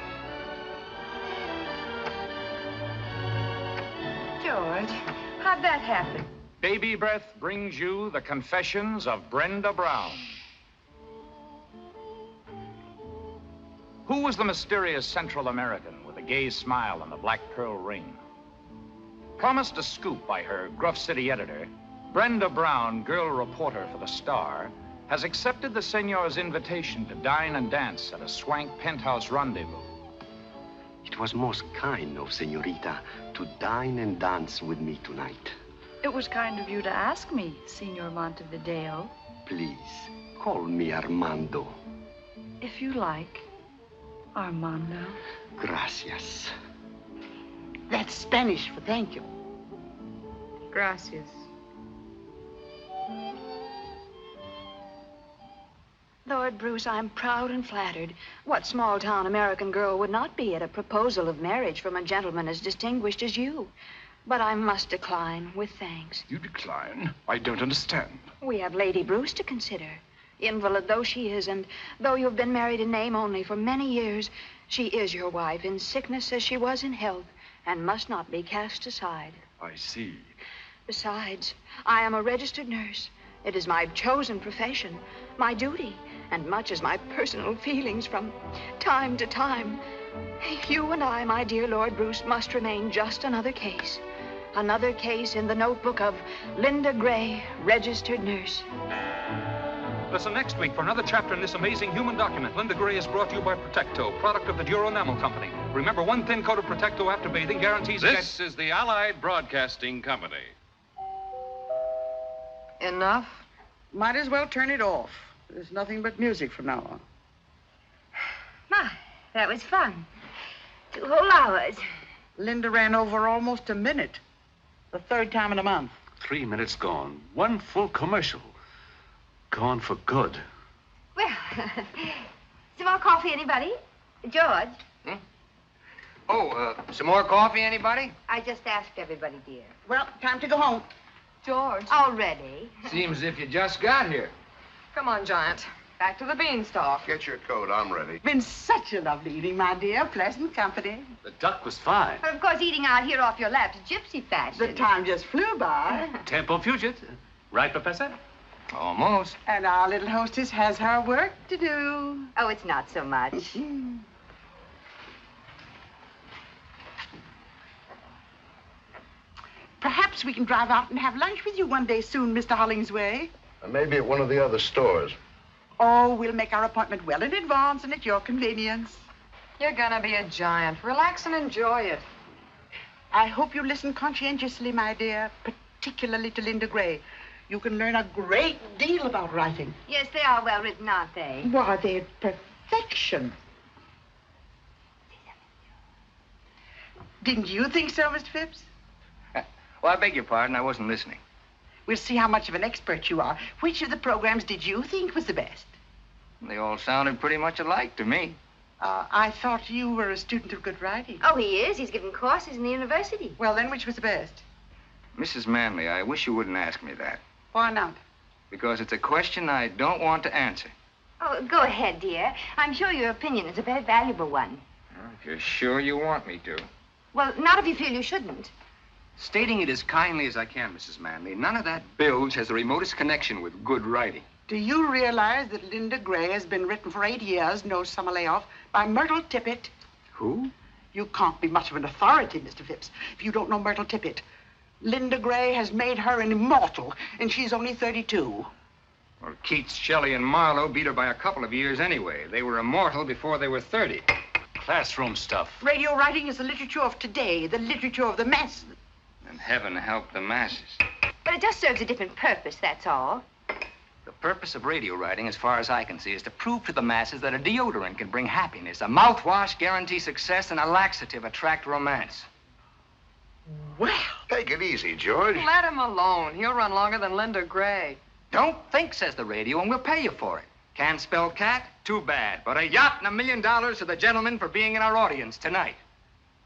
George, how'd that happen? Baby breath brings you the confessions of Brenda Brown. Who was the mysterious Central American with a gay smile and the black pearl ring? Promised a scoop by her Gruff City editor, Brenda Brown, girl reporter for the Star, has accepted the senor's invitation to dine and dance at a swank penthouse rendezvous. It was most kind of Senorita to dine and dance with me tonight. It was kind of you to ask me, Senor Montevideo. Please, call me Armando. If you like, Armando. Gracias. That's Spanish for thank you. Gracias. Lord Bruce, I'm proud and flattered. What small-town American girl would not be at a proposal of marriage from a gentleman as distinguished as you? But I must decline with thanks. You decline? I don't understand. We have Lady Bruce to consider. Invalid though she is, and though you've been married in name only for many years, she is your wife in sickness as she was in health, and must not be cast aside. I see. Besides, I am a registered nurse. It is my chosen profession, my duty, and much as my personal feelings from time to time. You and I, my dear Lord Bruce, must remain just another case. Another case in the notebook of Linda Gray, registered nurse. Listen next week for another chapter in this amazing human document. Linda Gray is brought to you by Protecto, product of the Duro Enamel Company. Remember, one thin coat of Protecto after bathing guarantees... This is the Allied Broadcasting Company. Enough? Might as well turn it off. There's nothing but music from now on. My, that was fun. 2 whole hours. Linda ran over almost a minute. The 3rd time in a month. 3 minutes gone. 1 full commercial. Gone for good. Well, some more coffee, anybody? George? Some more coffee, anybody? I just asked everybody, dear. Well, time to go home. George. Already? Seems as if you just got here. Come on, Giant. Back to the beanstalk. Get your coat. I'm ready. Been such a lovely evening, my dear. Pleasant company. The duck was fine. But of course, eating out here off your lap is gypsy fashion. The time just flew by. Tempo fugit. Right, Professor? Almost. And our little hostess has her work to do. Oh, it's not so much. Perhaps we can drive out and have lunch with you one day soon, Mr. Hollingsway. And maybe at one of the other stores. Oh, we'll make our appointment well in advance and at your convenience. You're gonna be a giant. Relax and enjoy it. I hope you listen conscientiously, my dear, particularly to Linda Gray. You can learn a great deal about writing. Yes, they are well written, aren't they? Why, they're perfection. Didn't you think so, Mr. Phipps? Well, I beg your pardon. I wasn't listening. We'll see how much of an expert you are. Which of the programs did you think was the best? They all sounded pretty much alike to me. I thought you were a student of good writing. Oh, he is. He's given courses in the university. Well, then, which was the best? Mrs. Manley, I wish you wouldn't ask me that. Why not? Because it's a question I don't want to answer. Oh, go ahead, dear. I'm sure your opinion is a very valuable one. If you're sure you want me to. Well, not if you feel you shouldn't. Stating it as kindly as I can, Mrs. Manley, none of that bilge has the remotest connection with good writing. Do you realize that Linda Gray has been written for 8 years, no summer layoff, by Myrtle Tippett? Who? You can't be much of an authority, Mr. Phipps, if you don't know Myrtle Tippett. Linda Gray has made her an immortal, and she's only 32. Well, Keats, Shelley, and Marlowe beat her by a couple of years anyway. They were immortal before they were 30. Classroom stuff. Radio writing is the literature of today, the literature of the masses. And heaven help the masses. But it just serves a different purpose, that's all. The purpose of radio writing, as far as I can see, is to prove to the masses that a deodorant can bring happiness, a mouthwash guarantee success, and a laxative attract romance. Well, take it easy, George. Let him alone. He'll run longer than Linda Gray. Don't think, says the radio, and we'll pay you for it. Can't spell cat? Too bad. But a yacht and $1 million to the gentleman for being in our audience tonight.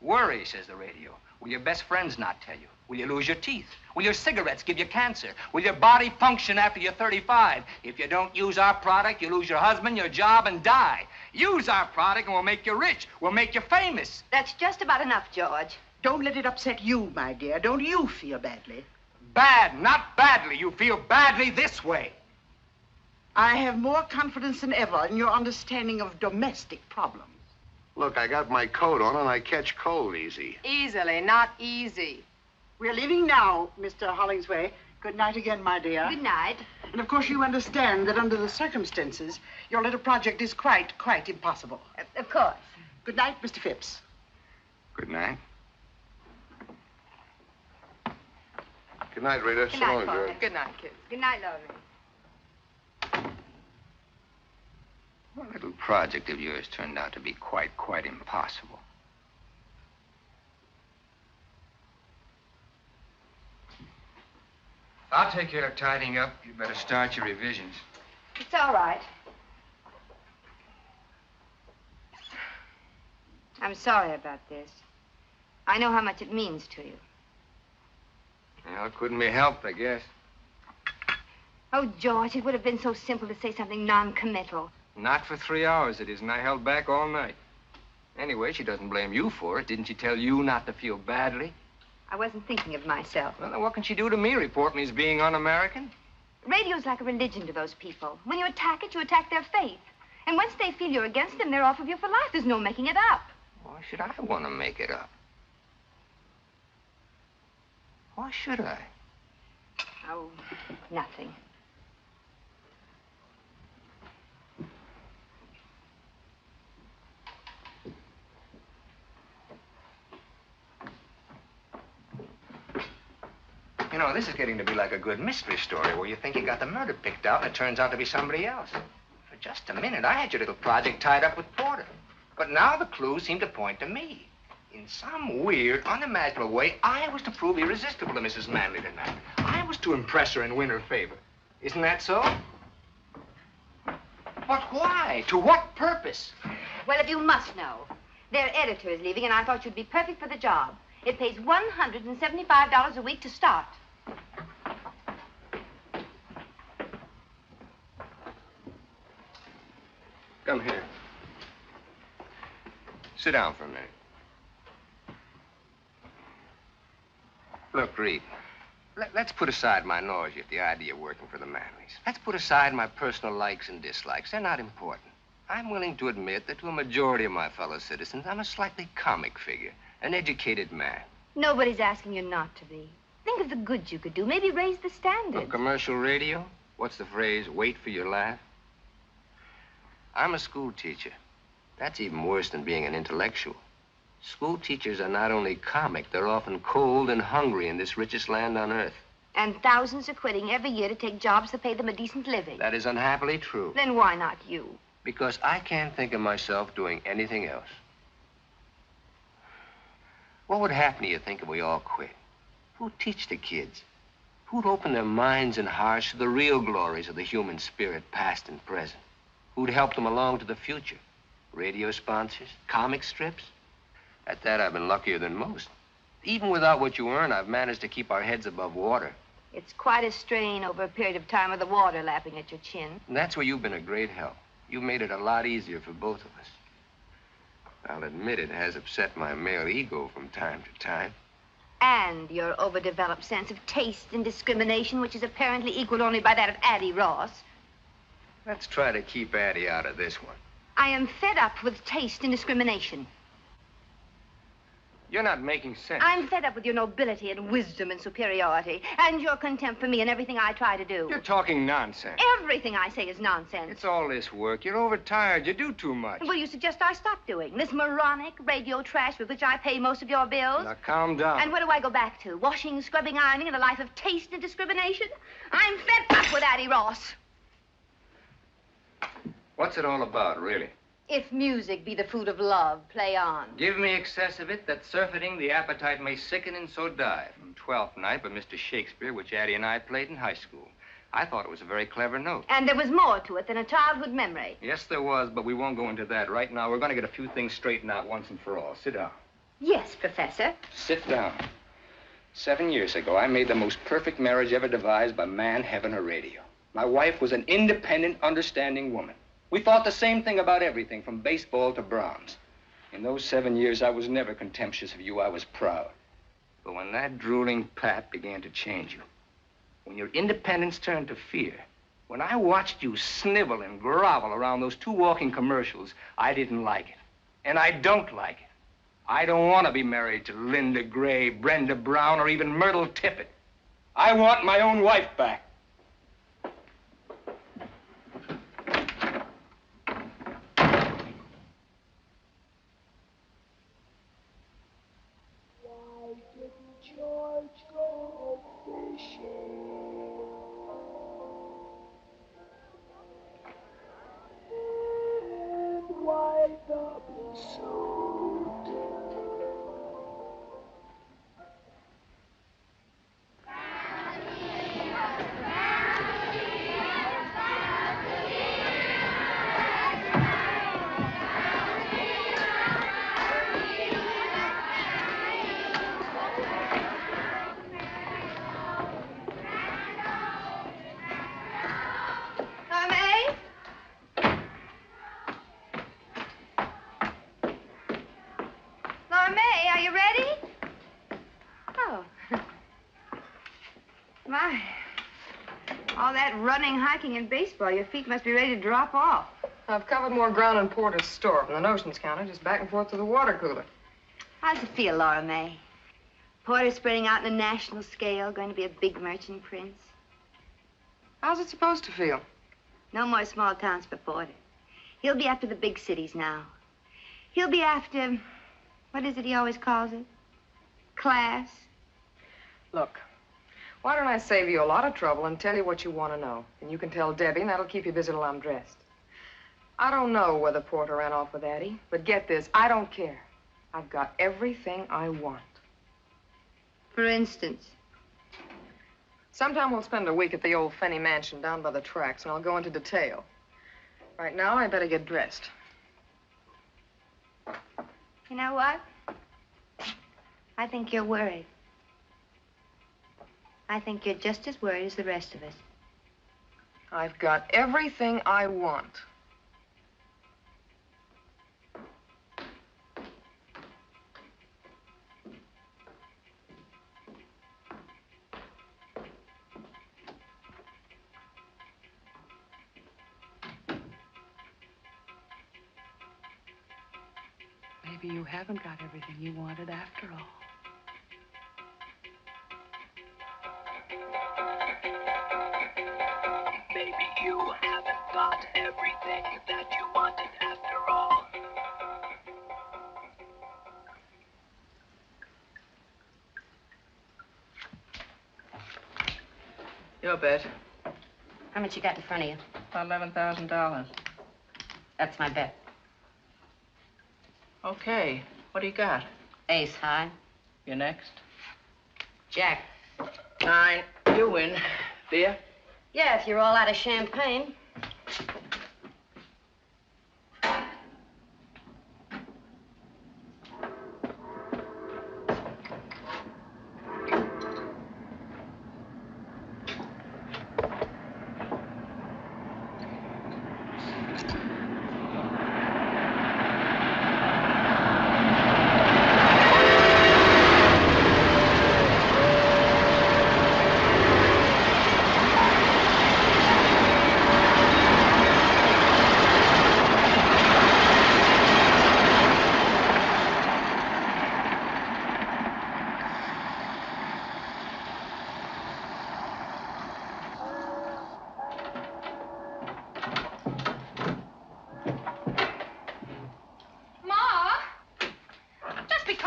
Worry, says the radio. Will your best friends not tell you? Will you lose your teeth? Will your cigarettes give you cancer? Will your body function after you're 35? If you don't use our product, you lose your husband, your job, and die. Use our product and we'll make you rich. We'll make you famous. That's just about enough, George. Don't let it upset you, my dear. Don't you feel badly? Bad, not badly. You feel badly this way. I have more confidence than ever in your understanding of domestic problems. Look, I got my coat on and I catch cold easy. Easily, not easy. We're leaving now, Mr. Hollingsway. Good night again, my dear. Good night. And of course you understand that under the circumstances, your little project is quite impossible. Of course. Good night, Mr. Phipps. Good night. Good night, Rita. Good So night, long, Father. George. Good night, kids. Good night, Lora. What little project of yours turned out to be quite impossible. I'll take care of tidying up. You better start your revisions. It's all right. I'm sorry about this. I know how much it means to you. Well, it couldn't be helped, I guess. Oh, George, it would have been so simple to say something non-committal. Not for 3 hours, it isn't. I held back all night. Anyway, she doesn't blame you for it. Didn't she tell you not to feel badly? I wasn't thinking of myself. Well, then what can she do to me? Report me as being un-American? Radio's like a religion to those people. When you attack it, you attack their faith. And once they feel you're against them, they're off of you for life. There's no making it up. Why should I want to make it up? Why should I? Oh, nothing. You know, this is getting to be like a good mystery story where you think you got the murder picked out and it turns out to be somebody else. For just a minute, I had your little project tied up with Porter. But now the clues seem to point to me. In some weird, unimaginable way, I was to prove irresistible to Mrs. Manley tonight. I was to impress her and win her favor. Isn't that so? But why? To what purpose? Well, if you must know, their editor is leaving, and I thought you'd be perfect for the job. It pays $175 a week to start. Come here. Sit down for a minute. Look, Reed, let's put aside my nausea at the idea of working for the Manleys. Let's put aside my personal likes and dislikes. They're not important. I'm willing to admit that to a majority of my fellow citizens, I'm a slightly comic figure, an educated man. Nobody's asking you not to be. Think of the good you could do. Maybe raise the standards. Look, commercial radio? What's the phrase? Wait for your laugh? I'm a school teacher. That's even worse than being an intellectual. School teachers are not only comic, they're often cold and hungry in this richest land on earth. And thousands are quitting every year to take jobs that pay them a decent living. That is unhappily true. Then why not you? Because I can't think of myself doing anything else. What would happen, do you think, if we all quit? Who'd teach the kids? Who'd open their minds and hearts to the real glories of the human spirit, past and present? Who'd help them along to the future? Radio sponsors? Comic strips? At that, I've been luckier than most. Even without what you earn, I've managed to keep our heads above water. It's quite a strain over a period of time with the water lapping at your chin. And that's where you've been a great help. You've made it a lot easier for both of us. I'll admit it has upset my male ego from time to time. And your overdeveloped sense of taste and discrimination, which is apparently equaled only by that of Addie Ross. Let's try to keep Addie out of this one. I am fed up with taste and discrimination. You're not making sense. I'm fed up with your nobility and wisdom and superiority, and your contempt for me and everything I try to do. You're talking nonsense. Everything I say is nonsense. It's all this work. You're overtired. You do too much. Will you suggest I stop doing this moronic radio trash with which I pay most of your bills? Now, calm down. And where do I go back to? Washing, scrubbing, ironing, and a life of taste and discrimination? I'm fed up with Addie Ross. What's it all about, really? If music be the food of love, play on. Give me excess of it, that surfeiting the appetite may sicken and so die. From Twelfth Night by Mr. Shakespeare, which Addie and I played in high school. I thought it was a very clever note. And there was more to it than a childhood memory. Yes, there was, but we won't go into that right now. We're going to get a few things straightened out once and for all. Sit down. Yes, Professor. Sit down. 7 years ago, I made the most perfect marriage ever devised by man, heaven, or radio. My wife was an independent, understanding woman. We thought the same thing about everything, from baseball to Brahms. In those 7 years, I was never contemptuous of you. I was proud. But when that drooling pap began to change you, when your independence turned to fear, when I watched you snivel and grovel around those 2 walking commercials, I didn't like it. And I don't like it. I don't want to be married to Linda Gray, Brenda Brown, or even Myrtle Tippett. I want my own wife back. Running, hiking, and baseball, your feet must be ready to drop off. I've covered more ground than Porter's store from the notions counter, just back and forth to the water cooler. How's it feel, Lora Mae? Porter spreading out on a national scale, going to be a big merchant prince. How's it supposed to feel? No more small towns for Porter. He'll be after the big cities now. He'll be after, what is it he always calls it? Class. Look. Why don't I save you a lot of trouble and tell you what you want to know? And you can tell Debbie, and that'll keep you busy till I'm dressed. I don't know whether Porter ran off with Addie, but get this, I don't care. I've got everything I want. For instance? Sometime we'll spend a week at the old Fenny mansion down by the tracks, and I'll go into detail. Right now, I better get dressed. You know what? I think you're worried. I think you're just as worried as the rest of us. I've got everything I want. Maybe you haven't got everything you wanted after all. Maybe you haven't got everything that you wanted after all. Your bet. How much you got in front of you? About $11,000. That's my bet. Okay. What do you got? Ace high. You're next. Jack. 9. You win. Beer? Yeah, if you're all out of champagne.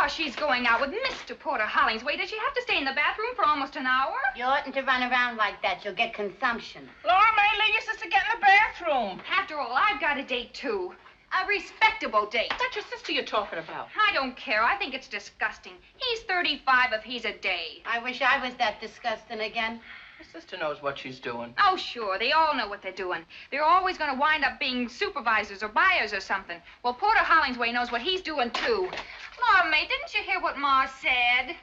She's going out with Mr. Porter Hollingsway. Does she have to stay in the bathroom for almost an hour? You oughtn't to run around like that. You'll get consumption. Lora Mae, leave your sister get in the bathroom. After all, I've got a date, too. A respectable date. That's your sister you're talking about. I don't care. I think it's disgusting. He's 35 if he's a day. I wish I was that disgusting again. Your sister knows what she's doing. Oh, sure. They all know what they're doing. They're always going to wind up being supervisors or buyers or something. Well, Porter Hollingsway knows what he's doing, too. Lora Mae, didn't you hear what Ma said?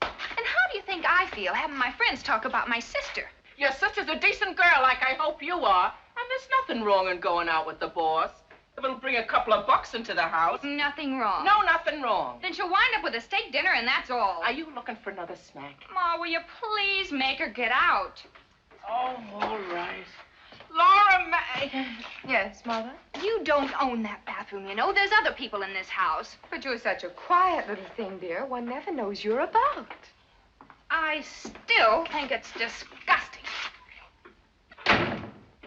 And how do you think I feel having my friends talk about my sister? Your sister's a decent girl, like I hope you are. And there's nothing wrong in going out with the boss. If it'll bring a couple of bucks into the house. Nothing wrong. No, nothing wrong. Then she'll wind up with a steak dinner, and that's all. Are you looking for another snack? Ma, will you please make her get out? Oh, all right. Lora Mae. Yes, Mother? You don't own that bathroom, you know. There's other people in this house. But you're such a quiet little thing, dear. One never knows you're about. I still think it's disgusting.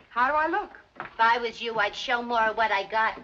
How do I look? If I was you, I'd show more of what I got.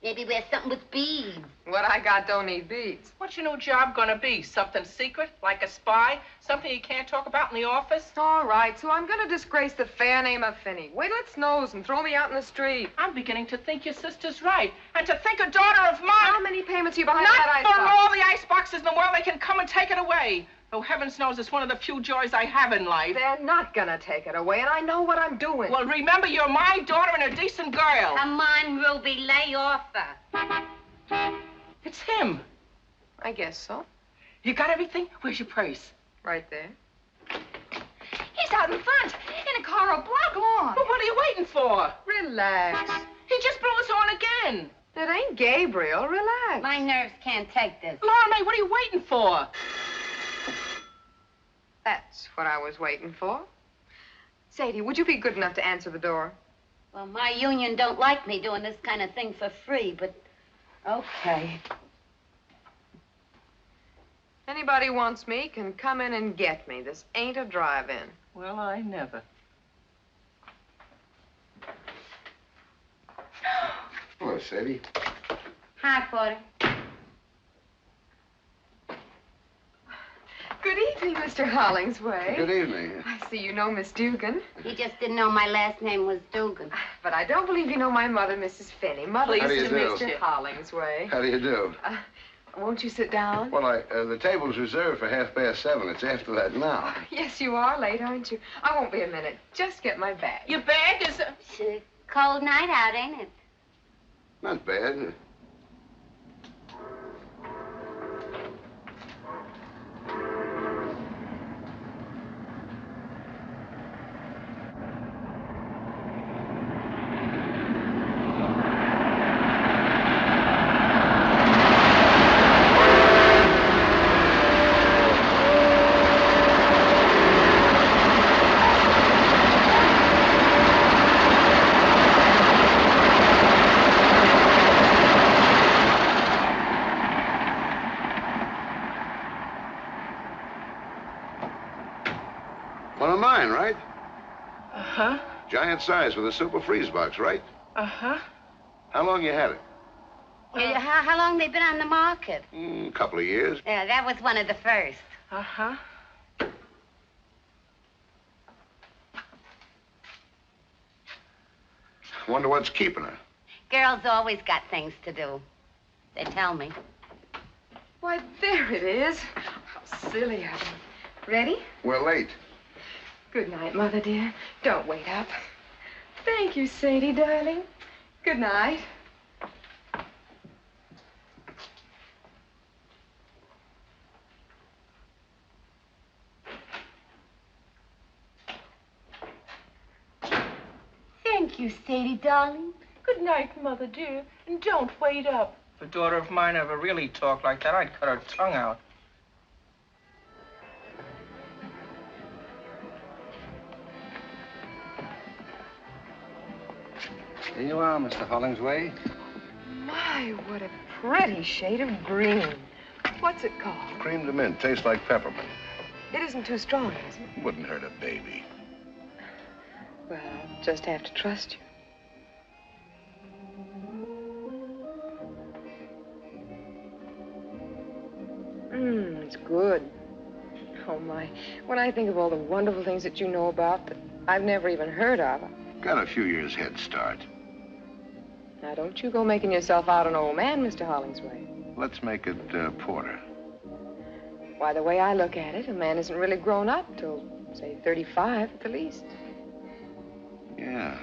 Maybe wear something with beads. What I got don't need beads. What's your new job gonna be? Something secret, like a spy? Something you can't talk about in the office? All right, so I'm gonna disgrace the fair name of Finney. Wait till it snows and throw me out in the street. I'm beginning to think your sister's right. And to think a daughter of mine... How many payments are you behind that Not icebox? for all the iceboxes in the world. They can come and take it away. Though heavens knows it's one of the few joys I have in life. They're not gonna take it away, and I know what I'm doing. Well, remember, you're my daughter and a decent girl. Come on, Ruby, lay off her. It's him. I guess so. You got everything? Where's your purse? Right there. He's out in front, in a car a block long. Well, what are you waiting for? Relax. He just blew us on again. It ain't Gabriel. Relax. My nerves can't take this. Lora Mae, what are you waiting for? That's what I was waiting for. Sadie, would you be good enough to answer the door? Well, my union don't like me doing this kind of thing for free, but okay. Anybody wants me can come in and get me. This ain't a drive-in. Well, I never. Hello, Sadie. Hi, Porter. Good evening, Mr. Hollingsway. Good evening. I see you know Miss Dugan. You just didn't know my last name was Dugan. But I don't believe you know my mother, Mrs. Finney. Mother How do you to do? Mr. Hollingsway. How do you do? Won't you sit down? Well, the table's reserved for 7:30. It's after that now. Yes, you are late, aren't you? I won't be a minute. Just get my bag. Your bag is... It's a cold night out, ain't it? Not bad. One of mine, right? Uh-huh. Giant size with a super freeze box, right? Uh-huh. How long you had it? How long they been on the market? A couple of years. Yeah, that was one of the first. Uh-huh. Wonder what's keeping her. Girls always got things to do. They tell me. Why, there it is. Silly, Addie. Ready? We're late. Good night, Mother dear. Don't wait up. Thank you, Sadie, darling. Good night. Thank you, Sadie, darling. Good night, Mother dear. And don't wait up. If a daughter of mine ever really talked like that, I'd cut her tongue out. Here you are, Mr. Hollingsway. My, what a pretty shade of green. What's it called? Cream de mint. Tastes like peppermint. It isn't too strong, is it? Wouldn't hurt a baby. Well, I'll just have to trust you. It's good. Oh, my. When I think of all the wonderful things that you know about that I've never even heard of. Got a few years head start. Now, don't you go making yourself out an old man, Mr. Hollingsway. Let's make it porter. Why, the way I look at it, a man isn't really grown up till, say, 35 at the least. Yeah.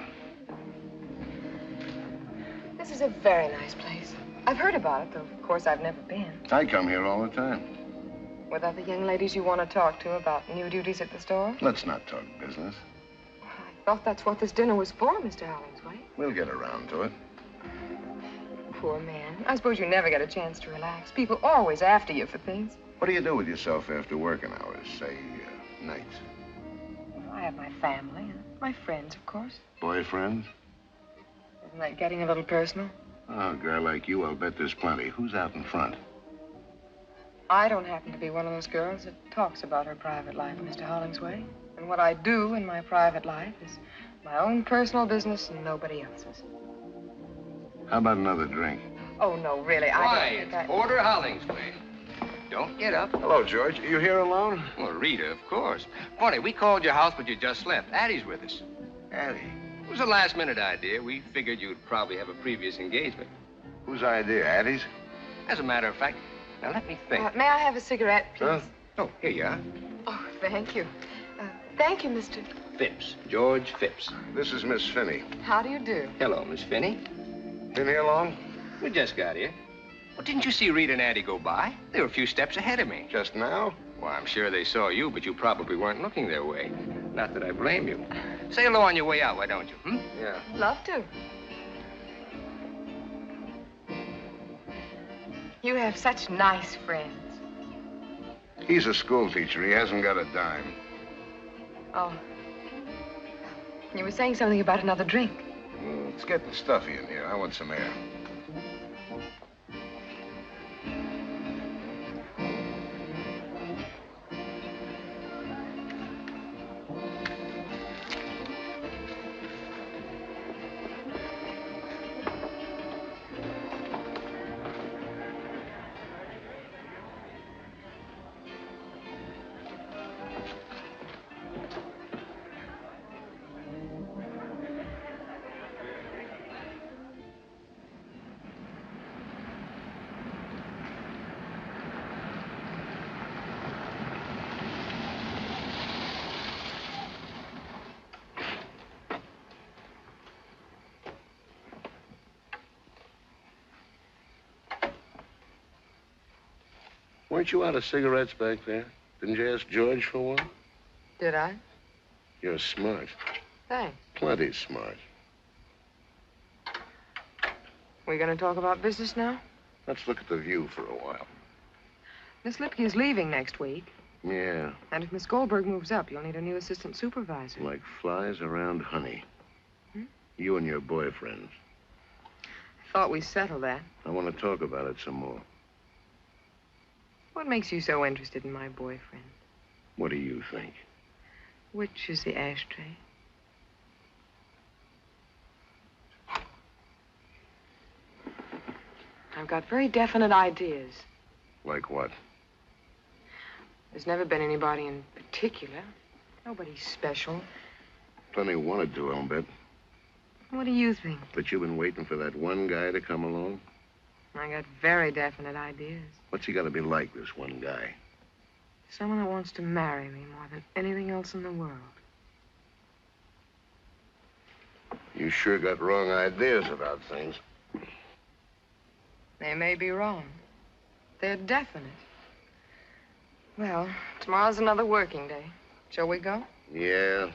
This is a very nice place. I've heard about it, though, of course, I've never been. I come here all the time. With other young ladies you want to talk to about new duties at the store? Let's not talk business. I thought that's what this dinner was for, Mr. Hollingsway. We'll get around to it. Poor man. I suppose you never get a chance to relax. People always after you for things. What do you do with yourself after working hours, say, nights? I have my family, and my friends, of course. Boyfriends? Isn't that getting a little personal? Oh, a girl like you, I'll bet there's plenty. Who's out in front? I don't happen to be one of those girls that talks about her private life, Mr. Hollingsway. And what I do in my private life is my own personal business and nobody else's. How about another drink? Oh, no, really, I Why, don't think it's Porter Hollingsway. Don't get up. Hello, George. Are you here alone? Well, Rita, of course. Funny, we called your house, but you just left. Addie's with us. Addie. It was a last-minute idea. We figured you'd probably have a previous engagement. Whose idea, Addie's? As a matter of fact, now let me think. May I have a cigarette, please? Huh? Oh, here you are. Oh, thank you. Thank you, Mr. Phipps. George Phipps. This is Miss Finney. How do you do? Hello, Miss Finney. Been here long? We just got here. Well, didn't you see Rita and Addie go by? They were a few steps ahead of me. Just now? Well, I'm sure they saw you, but you probably weren't looking their way. Not that I blame you. Say hello on your way out, why don't you, hmm? Yeah. Love to. You have such nice friends. He's a school teacher. He hasn't got a dime. Oh. You were saying something about another drink. It's getting stuffy in here. I want some air. Weren't you out of cigarettes back there? Didn't you ask George for one? Did I? You're smart. Thanks. Plenty smart. We gonna talk about business now? Let's look at the view for a while. Miss Lipke is leaving next week. Yeah, And if Miss Goldberg moves up, you'll need a new assistant supervisor. like flies around honey. You and your boyfriend. I thought we settled that. I want to talk about it some more. What makes you so interested in my boyfriend? What do you think? Which is the ashtray? I've got very definite ideas. Like what? There's never been anybody in particular. Nobody special. Plenty want to do, I'll bet. What do you think? But you've been waiting for that one guy to come along? I got very definite ideas. What's he got to be like, this one guy? Someone that wants to marry me more than anything else in the world. You sure got wrong ideas about things. They may be wrong. They're definite. Well, tomorrow's another working day. Shall we go? Yeah.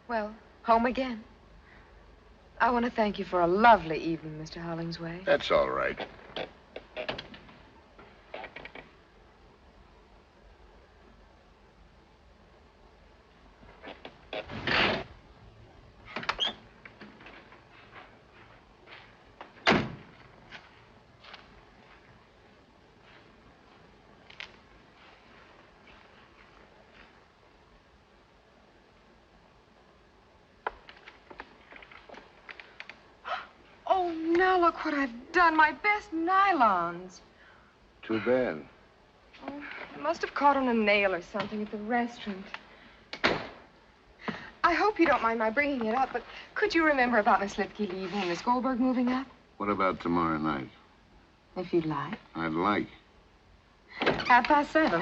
Well, home again. I want to thank you for a lovely evening, Mr. Hollingsway. That's all right. Oh, now look what I've done. My best nylons. Too bad. Oh, I must have caught on a nail or something at the restaurant. I hope you don't mind my bringing it up, but could you remember about Miss Lipke leaving and Miss Goldberg moving up? What about tomorrow night? If you'd like. I'd like. 7:30.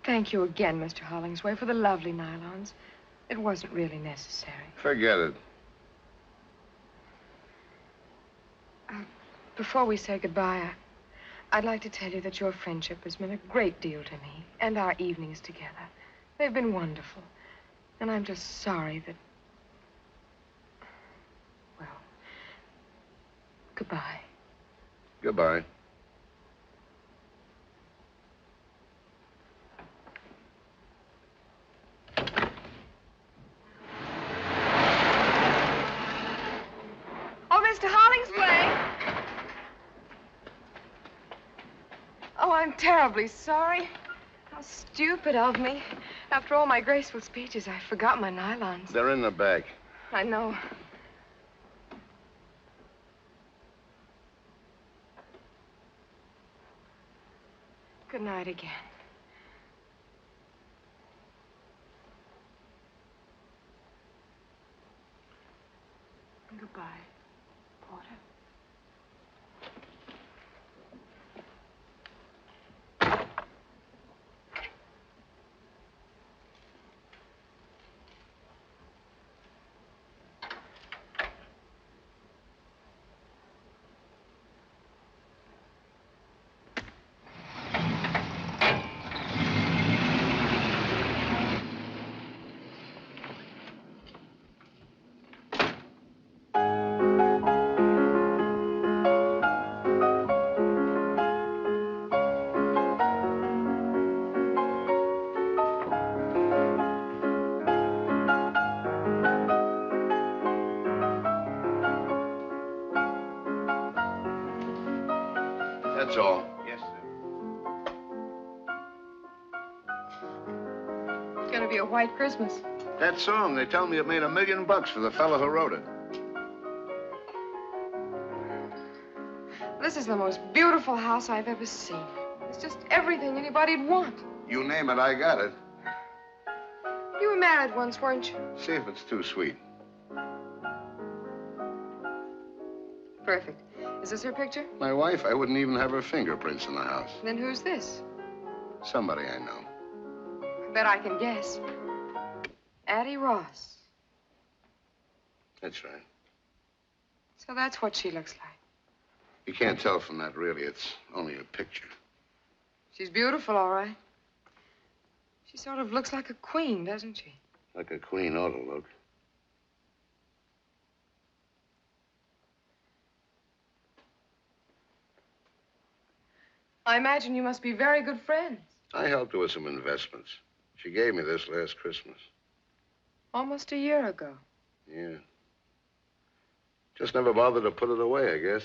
Thank you again, Mr. Hollingsway, for the lovely nylons. It wasn't really necessary. Forget it. Before we say goodbye, I'd like to tell you that your friendship has meant a great deal to me, and our evenings together. They've been wonderful. And I'm just sorry that... Well, goodbye. Goodbye. Oh, Mr. Hollingsway! Oh, I'm terribly sorry. How stupid of me. After all my graceful speeches, I forgot my nylons. They're in the back. I know. Good night again. And goodbye, Porter. That's all. Yes, sir. It's gonna be a white Christmas. That song, they tell me it made $1 million for the fellow who wrote it. This is the most beautiful house I've ever seen. It's just everything anybody'd want. You name it, I got it. You were married once, weren't you? See if it's too sweet. Perfect. Is this her picture? My wife, I wouldn't even have her fingerprints in the house. Then who's this? Somebody I know. I bet I can guess. Addie Ross. That's right. So that's what she looks like. You can't tell from that, really. It's only a picture. She's beautiful, all right. She sort of looks like a queen, doesn't she? Like a queen ought to look. I imagine you must be very good friends. I helped her with some investments. She gave me this last Christmas. Almost a year ago. Yeah. Just never bothered to put it away, I guess.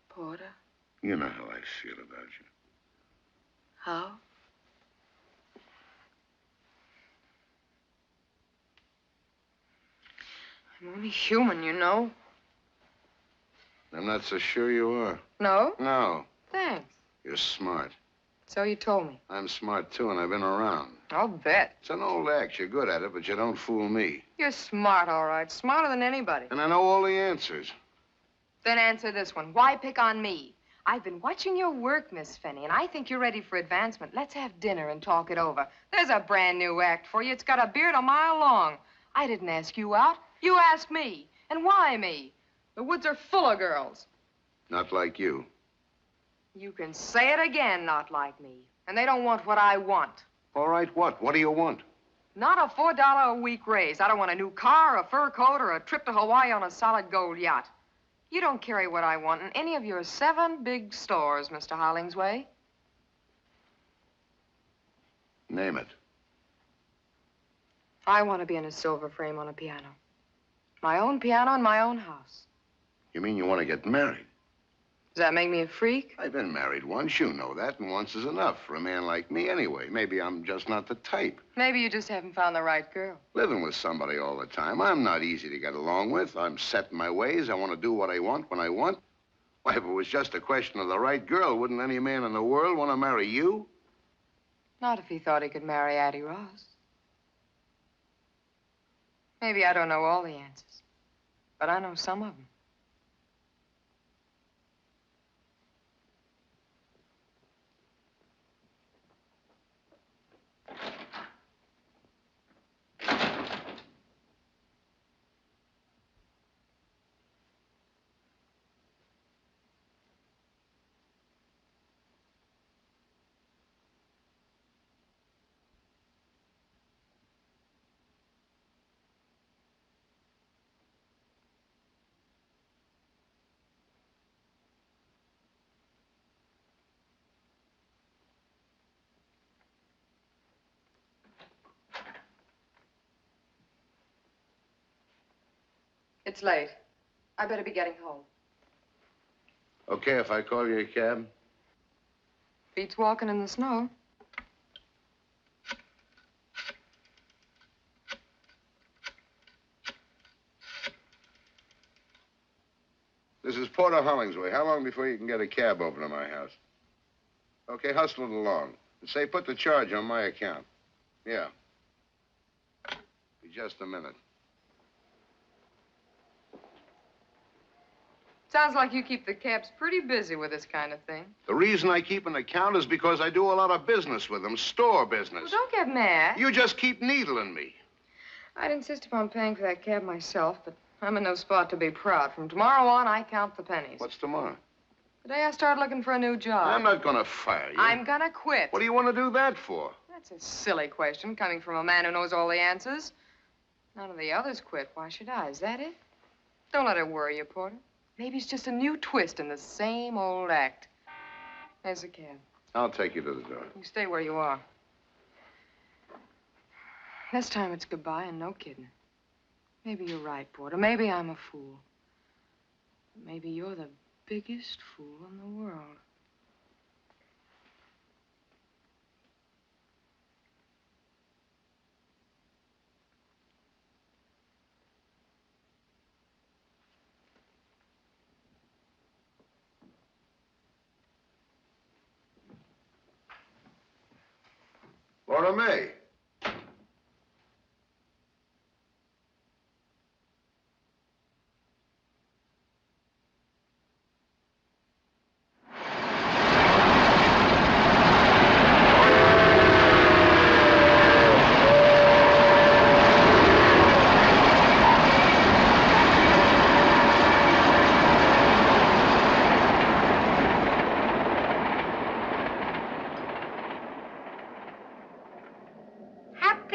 Porter, You know how I feel about you. how? I'm only human, you know. I'm not so sure you are. No? No. Thanks. You're smart. So you told me. I'm smart, too, and I've been around. I'll bet. It's an old act. You're good at it, but you don't fool me. You're smart, all right. Smarter than anybody. And I know all the answers. Then answer this one. Why pick on me? I've been watching your work, Miss Finney, and I think you're ready for advancement. Let's have dinner and talk it over. There's a brand new act for you. It's got a beard a mile long. I didn't ask you out. You asked me. And why me? The woods are full of girls. Not like you. You can say it again, not like me. And they don't want what I want. All right, what? What do you want? Not a $4 a week raise. I don't want a new car, a fur coat, or a trip to Hawaii on a solid gold yacht. You don't carry what I want in any of your 7 big stores, Mr. Hollingsway. Name it. I want to be in a silver frame on a piano. My own piano in my own house. You mean you want to get married? Does that make me a freak? I've been married once, you know that, and once is enough for a man like me anyway. Maybe I'm just not the type. Maybe you just haven't found the right girl. Living with somebody all the time, I'm not easy to get along with. I'm set in my ways. I want to do what I want when I want. Why, if it was just a question of the right girl, wouldn't any man in the world want to marry you? Not if he thought he could marry Addie Ross. Maybe I don't know all the answers, but I know some of them. It's late. I better be getting home. Okay, if I call you a cab? Beats walking in the snow. This is Porter Hollingsway. How long before you can get a cab over to my house? Okay, hustle it along. And say, put the charge on my account. Yeah. Be just a minute. Sounds like you keep the cabs pretty busy with this kind of thing. The reason I keep an account is because I do a lot of business with them, store business. Well, don't get mad. You just keep needling me. I'd insist upon paying for that cab myself, but I'm in no spot to be proud. From tomorrow on, I count the pennies. What's tomorrow? The day I start looking for a new job. I'm not gonna fire you. I'm gonna quit. What do you want to do that for? That's a silly question, coming from a man who knows all the answers. None of the others quit. Why should I? Is that it? Don't let it worry you, Porter. Maybe it's just a new twist in the same old act. There's the cab. I'll take you to the door. You stay where you are. This time it's goodbye and no kidding. Maybe you're right, Porter. Maybe I'm a fool. Maybe you're the biggest fool in the world. Lora Mae.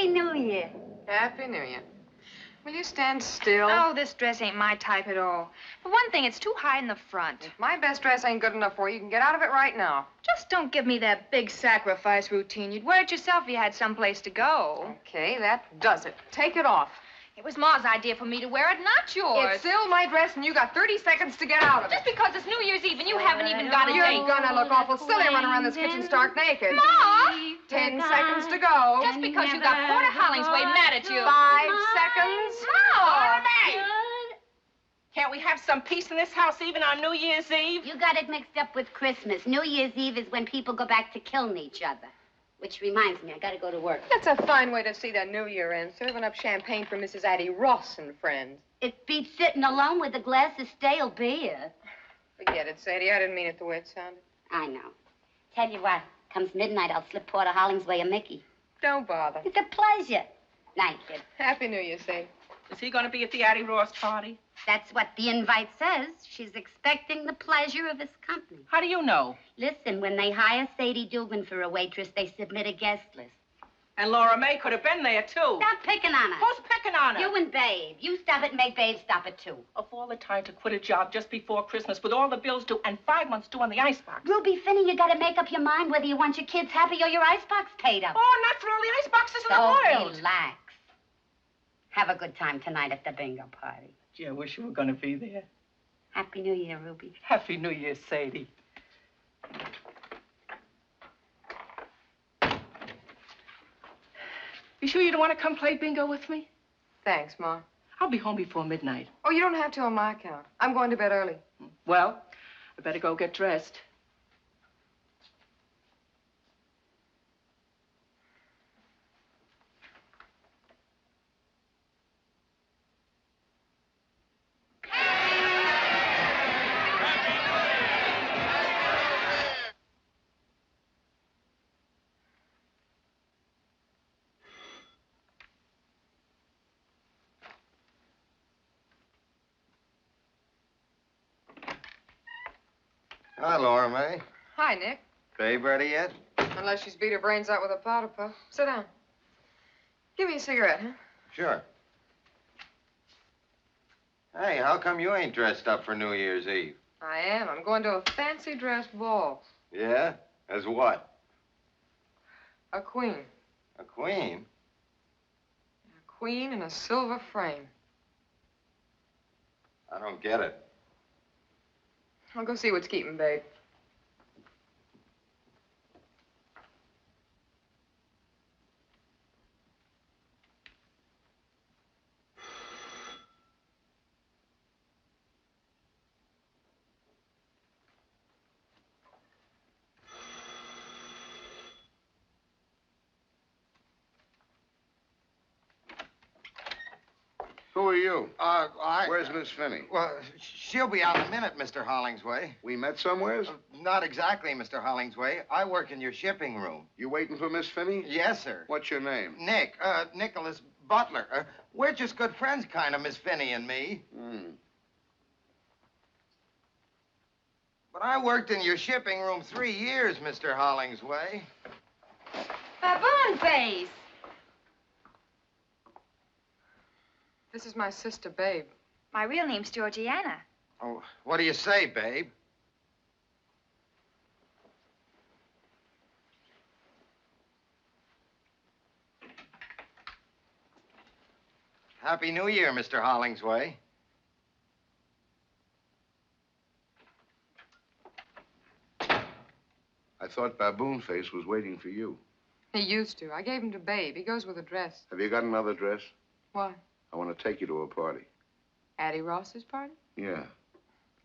Happy New Year. Happy New Year. Will you stand still? Oh, this dress ain't my type at all. For one thing, it's too high in the front. If my best dress ain't good enough for you, you can get out of it right now. Just don't give me that big sacrifice routine. You'd wear it yourself if you had someplace to go. Okay, that does it. Take it off. It was Ma's idea for me to wear it, not yours. It's still my dress, and you got 30 seconds to get out of it. Just because it's New Year's Eve and you haven't even got a You're date. gonna look awful silly running around this kitchen stark naked. Ma! 10 seconds to go. Just because you got Porter Hollingsway mad at you. 5 seconds. Ma! Can't we have some peace in this house even on New Year's Eve? You got it mixed up with Christmas. New Year's Eve is when people go back to killing each other. Which reminds me, I gotta go to work. That's a fine way to see the New Year end, serving up champagne for Mrs. Addie Ross and friends. It beats sitting alone with a glass of stale beer. Forget it, Sadie. I didn't mean it the way it sounded. I know. Tell you what, comes midnight, I'll slip Porter Hollingsway a Mickey. Don't bother. It's a pleasure. Night, kid. Happy New Year, Sadie. Is he going to be at the Addie Ross party? That's what the invite says. She's expecting the pleasure of his company. How do you know? Listen, when they hire Sadie Dugan for a waitress, they submit a guest list. And Lora Mae could have been there, too. Stop picking on her. Who's picking on her? You and Babe. You stop it and make Babe stop it, too. Of all the time to quit a job just before Christmas with all the bills due and 5 months due on the icebox. Ruby Finney, you gotta make up your mind whether you want your kids happy or your icebox paid up. Oh, not for all the iceboxes in the world. Relax. Have a good time tonight at the bingo party. Gee, I wish you were going to be there. Happy New Year, Ruby. Happy New Year, Sadie. You sure you don't want to come play bingo with me? Thanks, Ma. I'll be home before midnight. Oh, you don't have to on my account. I'm going to bed early. Well, I better go get dressed. Hi, Lora Mae. Hi, Nick. Babe ready yet? Unless she's beat her brains out with a powder puff. Sit down. Give me a cigarette, huh? Sure. Hey, how come you ain't dressed up for New Year's Eve? I am. I'm going to a fancy dress ball. Yeah? As what? A queen. A queen? A queen in a silver frame. I don't get it. I'll go see what's keeping Babe. Who are you? Where's Miss Finney? Well, she'll be out in a minute, Mr. Hollingsway. We met somewheres? Not exactly, Mr. Hollingsway. I work in your shipping room. You waiting for Miss Finney? Yes, sir. What's your name? Nick, Nicholas Butler. We're just good friends, kind of, Miss Finney and me. But I worked in your shipping room 3 years, Mr. Hollingsway. Baboon face. This is my sister, Babe. My real name's Georgiana. Oh, what do you say, babe? Happy New Year, Mr. Hollingsway. I thought Baboon Face was waiting for you. He used to. I gave him to Babe. He goes with a dress. Have you got another dress? Why? I want to take you to a party. Addie Ross's party? Yeah.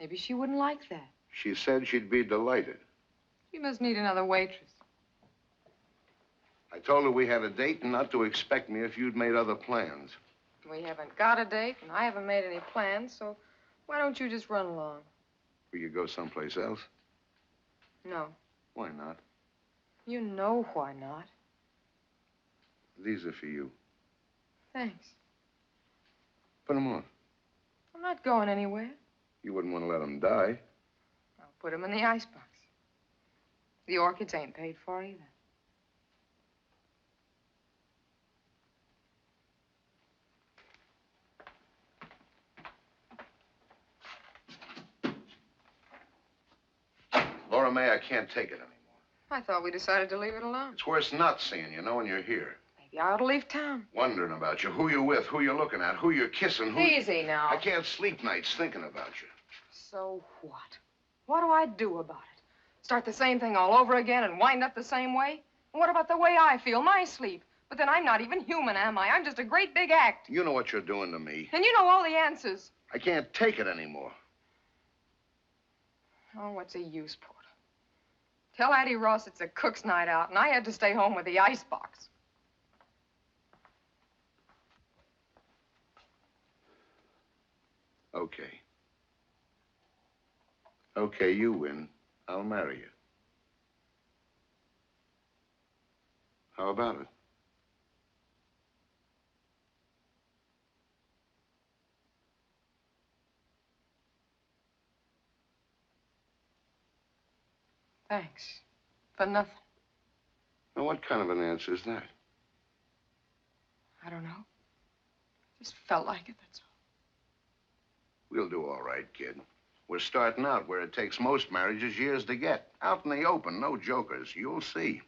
Maybe she wouldn't like that. She said she'd be delighted. She must need another waitress. I told her we had a date and not to expect me if you'd made other plans. We haven't got a date, and I haven't made any plans, so why don't you just run along? We could go someplace else. No. Why not? You know why not. These are for you. Thanks. Put them on. I'm not going anywhere. You wouldn't want to let them die. I'll put them in the icebox. The orchids ain't paid for either. Lora Mae, I can't take it anymore. I thought we decided to leave it alone. It's worse not seeing you, knowing you're here. Maybe I ought to leave town. Wondering about you, who you're with, who you're looking at, who you're kissing, who... Easy now. I can't sleep nights thinking about you. So what? What do I do about it? Start the same thing all over again and wind up the same way? And what about the way I feel, my sleep? But then I'm not even human, am I? I'm just a great big act. You know what you're doing to me. And you know all the answers. I can't take it anymore. Oh, what's the use, Porter? Tell Addie Ross it's a cook's night out, and I had to stay home with the icebox. Okay. Okay, you win. I'll marry you. How about it? Thanks. For nothing. Now, what kind of an answer is that? I don't know. Just felt like it, that's all. We'll do all right, kid. We're starting out where it takes most marriages years to get. Out in the open, no jokers. You'll see.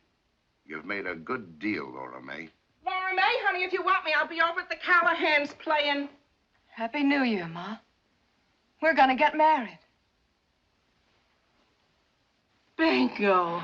You've made a good deal, Lora Mae. Lora Mae, honey, if you want me, I'll be over at the Callahans playing. Happy New Year, Ma. We're gonna get married. Bingo.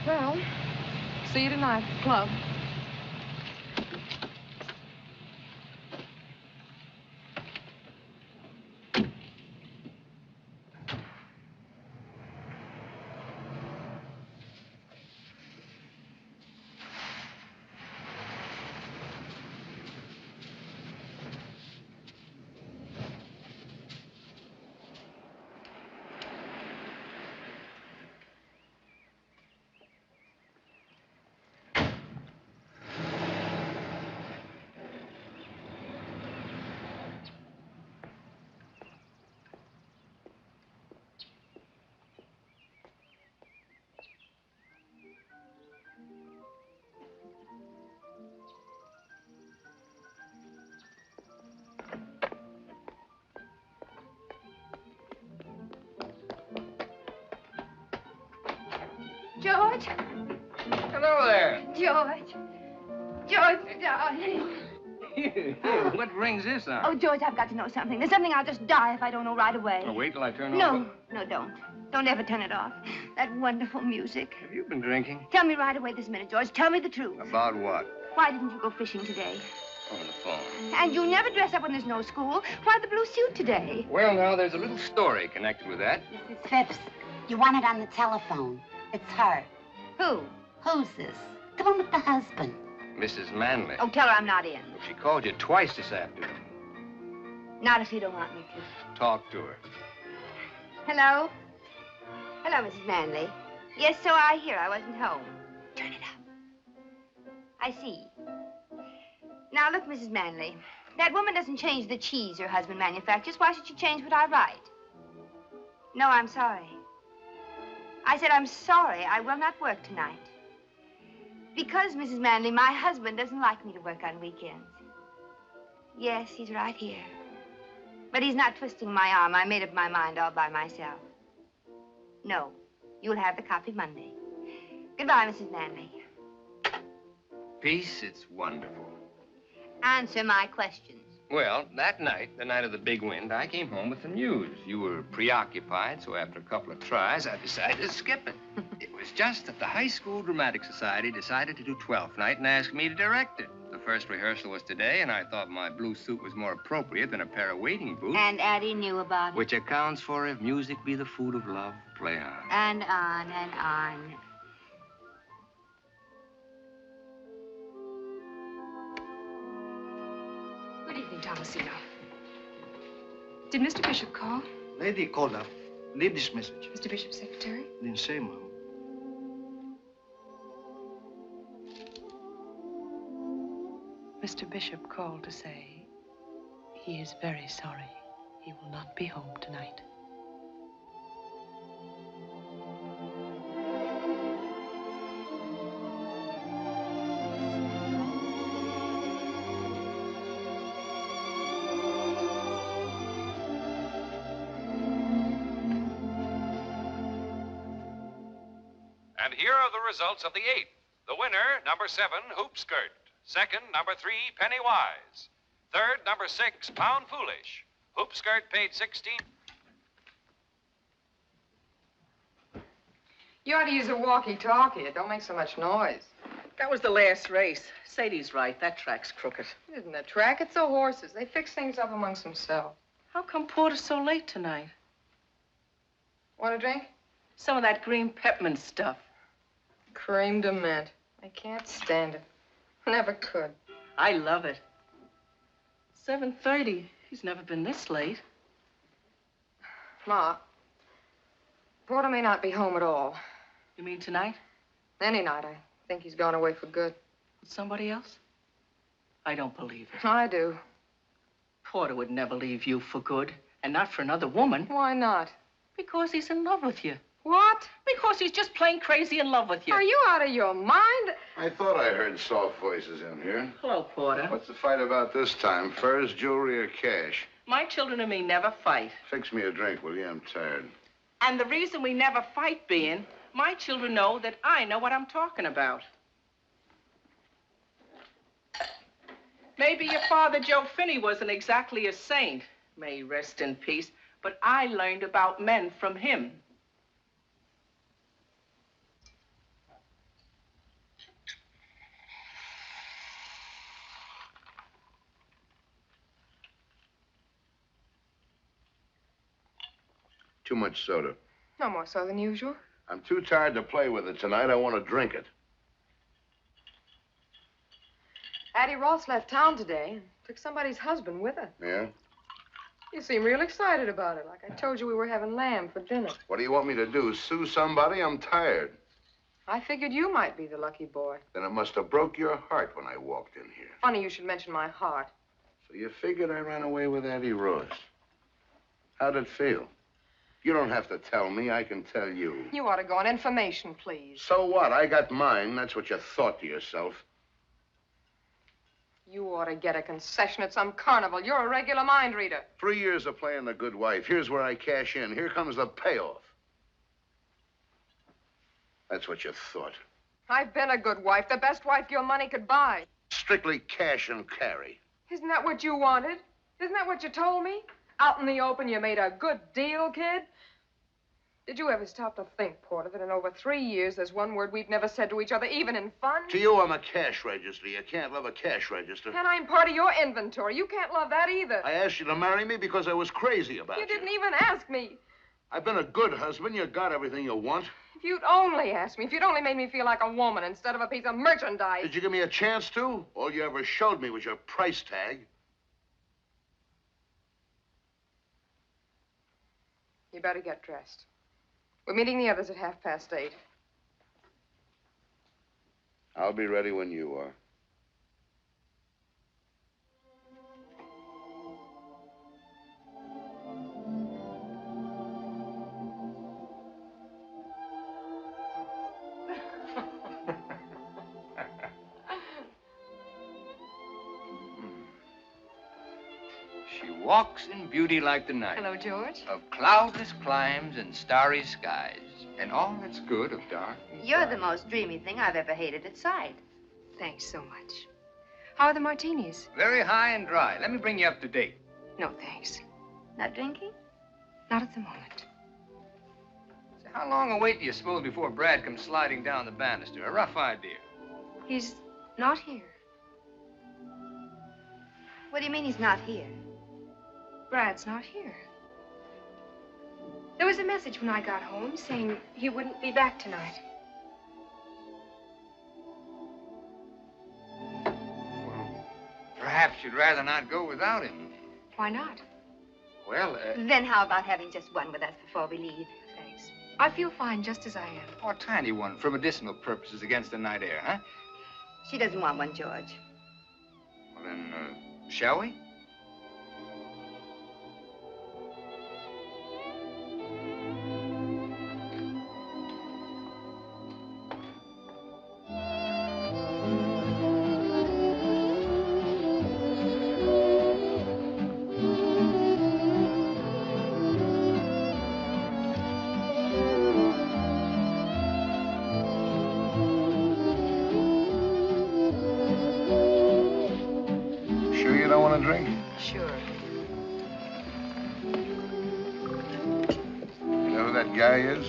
Well, see you tonight at the club. George? Hello there. George. George, darling. What brings this on? Oh, George, I've got to know something. There's something I'll just die if I don't know right away. Oh, wait till I turn No, off. no, don't. Don't ever turn it off. That wonderful music. Have you been drinking? Tell me right away this minute, George. Tell me the truth. About what? Why didn't you go fishing today? On the phone. And you never dress up when there's no school. Why the blue suit today? Well, now, there's a little story connected with that. Mrs. Phipps, you want it on the telephone. It's her. Who? Who's this? The one with the husband. Mrs. Manley. Oh, tell her I'm not in. She called you twice this afternoon. Not if you don't want me to. Talk to her. Hello? Hello, Mrs. Manley. Yes, so I hear. I wasn't home. Turn it up. I see. Now, look, Mrs. Manley. That woman doesn't change the cheese her husband manufactures. Why should she change what I write? No, I'm sorry. I said I'm sorry. I will not work tonight. Because, Mrs. Manley, my husband doesn't like me to work on weekends. Yes, he's right here. But he's not twisting my arm. I made up my mind all by myself. No, you'll have the copy Monday. Goodbye, Mrs. Manley. Peace, it's wonderful. Answer my questions. Well, that night, the night of the big wind, I came home with the news. You were preoccupied, so after a couple of tries, I decided to skip it. It was just that the High School Dramatic Society decided to do 12th night and asked me to direct it. The first rehearsal was today, and I thought my blue suit was more appropriate than a pair of wading boots. And Addie knew about it. Which accounts for if music be the food of love, play on. And on and on. Good evening, Thomasino. Did Mr. Bishop call? Lady called up. Leave this message. Mr. Bishop's secretary? Then say, Mom. Mr. Bishop called to say he is very sorry. He will not be home tonight. And here are the results of the 8th. The winner, number 7, Hoop Skirt. Second, number 3, Penny Wise. Third, number 6, Pound Foolish. Hoop Skirt paid 16. You ought to use a walkie-talkie. It don't make so much noise. That was the last race. Sadie's right. That track's crooked. It isn't a track. It's the horses. They fix things up amongst themselves. How come Porter's so late tonight? Want a drink? Some of that green peppermint stuff. Cream de mint. I can't stand it. Never could. I love it. 7:30. He's never been this late. Ma, Porter may not be home at all. You mean tonight? Any night. I think he's gone away for good. With somebody else? I don't believe it. I do. Porter would never leave you for good, and not for another woman. Why not? Because he's in love with you. What? Because he's just plain crazy in love with you. Are you out of your mind? I thought I heard soft voices in here. Hello, Porter. What's the fight about this time? Furs, jewelry, or cash? My children and me never fight. Fix me a drink, will you? I'm tired. And the reason we never fight being, my children know that I know what I'm talking about. Maybe your father, Joe Finney, wasn't exactly a saint. May he rest in peace. But I learned about men from him. Too much soda. No more so than usual. I'm too tired to play with it tonight. I want to drink it. Addie Ross left town today and took somebody's husband with her. Yeah? You seem real excited about it, like I told you we were having lamb for dinner. What do you want me to do? Sue somebody? I'm tired. I figured you might be the lucky boy. Then it must have broke your heart when I walked in here. Funny you should mention my heart. So you figured I ran away with Addie Ross. How'd it feel? You don't have to tell me. I can tell you. You ought to go on information, please. So what? I got mine. That's what you thought to yourself. You ought to get a concession at some carnival. You're a regular mind reader. 3 years of playing the good wife. Here's where I cash in. Here comes the payoff. That's what you thought. I've been a good wife, the best wife your money could buy. Strictly cash and carry. Isn't that what you wanted? Isn't that what you told me? Out in the open, you made a good deal, kid? Did you ever stop to think, Porter, that in over 3 years, there's one word we've never said to each other, even in fun? To you, I'm a cash register. You can't love a cash register. And I'm part of your inventory. You can't love that either. I asked you to marry me because I was crazy about you. You didn't even ask me. I've been a good husband. You got everything you want. If you'd only asked me, if you'd only made me feel like a woman instead of a piece of merchandise. Did you give me a chance to? All you ever showed me was your price tag. You better get dressed. We're meeting the others at 8:30. I'll be ready when you are. She walks in beauty like the night. Hello, George. Of cloudless climes and starry skies. And all that's good of dark. You're the most dreamy thing I've ever hated at sight. Thanks so much. How are the martinis? Very high and dry. Let me bring you up to date. No, thanks. Not drinking? Not at the moment. So how long a wait do you suppose before Brad comes sliding down the banister? A rough idea. He's not here. What do you mean he's not here? Brad's not here. There was a message when I got home saying he wouldn't be back tonight. Perhaps you'd rather not go without him. Why not? Well, Then how about having just one with us before we leave? Thanks. I feel fine just as I am. oh, a tiny one for medicinal purposes against the night air, huh? She doesn't want one, George. Well, then, shall we? Sure you don't want to drink? Sure. You know who that guy is?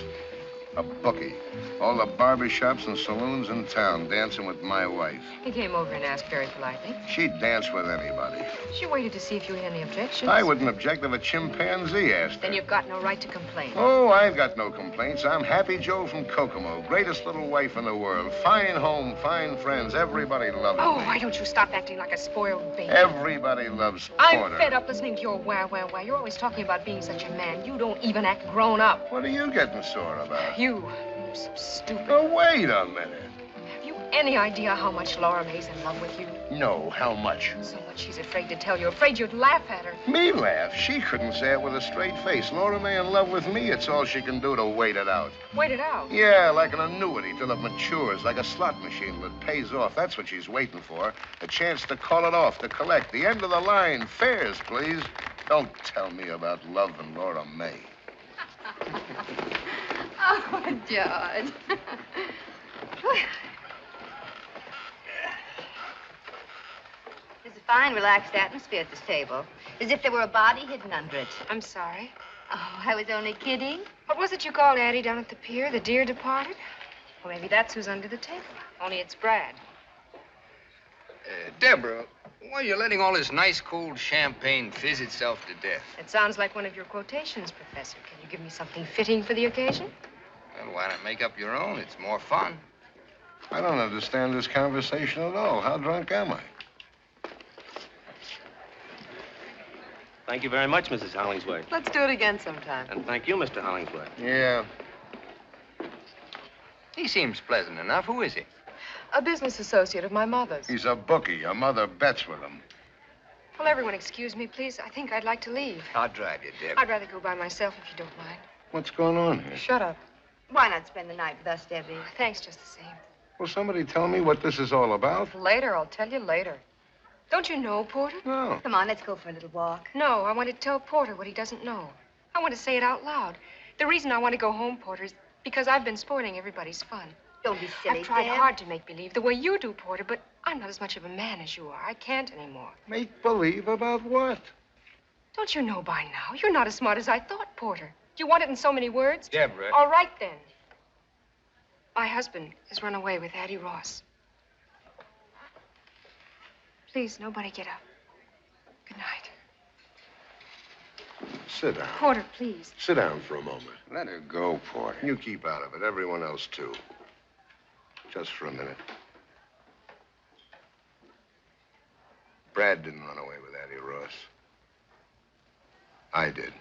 A bookie. All the barber shops and saloons in town dancing with my wife. He came over and asked very politely. She'd dance with anybody. She waited to see if you had any objections. I wouldn't object if a chimpanzee asked her. Then you've got no right to complain. Oh, I've got no complaints. I'm Happy Joe from Kokomo. Greatest little wife in the world. Fine home, fine friends. Everybody loves Oh, me. why don't you stop acting like a spoiled baby? Everybody loves Porter. I'm fed up listening to your wah, wah, wah. You're always talking about being such a man. You don't even act grown up. What are you getting sore about? You're so stupid. Oh, wait a minute. Have you any idea how much Lora Mae's in love with you? No, how much? So much she's afraid to tell you. Afraid you'd laugh at her. Me laugh? She couldn't say it with a straight face. Lora Mae in love with me, it's all she can do to wait it out. Wait it out. Yeah, like an annuity till it matures, like a slot machine that pays off. That's what she's waiting for. A chance to call it off, to collect. The end of the line. Fares, please. Don't tell me about love and Lora Mae. Oh, George. There's a fine, relaxed atmosphere at this table, as if there were a body hidden under it. I'm sorry. Oh, I was only kidding. What was it you called Addie down at the pier? The dear departed? Well, maybe that's who's under the table. Only it's Brad. Deborah, why are you letting all this nice cold champagne fizz itself to death? It sounds like one of your quotations, Professor. Can you give me something fitting for the occasion? Well, why not make up your own? It's more fun. I don't understand this conversation at all. How drunk am I? Thank you very much, Mrs. Hollingsway. Let's do it again sometime. And thank you, Mr. Hollingsway. Yeah. He seems pleasant enough. Who is he? A business associate of my mother's. He's a bookie. Your mother bets with him. Will everyone excuse me, please? I think I'd like to leave. I'll drive you, Deb. I'd rather go by myself if you don't mind. What's going on here? Shut up. Why not spend the night with us, Debbie? Thanks just the same. Will somebody tell me what this is all about? Later, I'll tell you later. Don't you know, Porter? No. Come on, let's go for a little walk. No, I want to tell Porter what he doesn't know. I want to say it out loud. The reason I want to go home, Porter, is because I've been spoiling everybody's fun. Don't be silly, I've tried Deb. hard to make believe the way you do, Porter, but I'm not as much of a man as you are. I can't anymore. Make believe about what? Don't you know by now? You're not as smart as I thought, Porter. Do you want it in so many words? Deborah. All right, then. My husband has run away with Addie Ross. Please, nobody get up. Good night. Sit down. Porter, please. Sit down for a moment. Let her go, Porter. You keep out of it. Everyone else, too. Just for a minute. Brad didn't run away with Addie Ross. I did.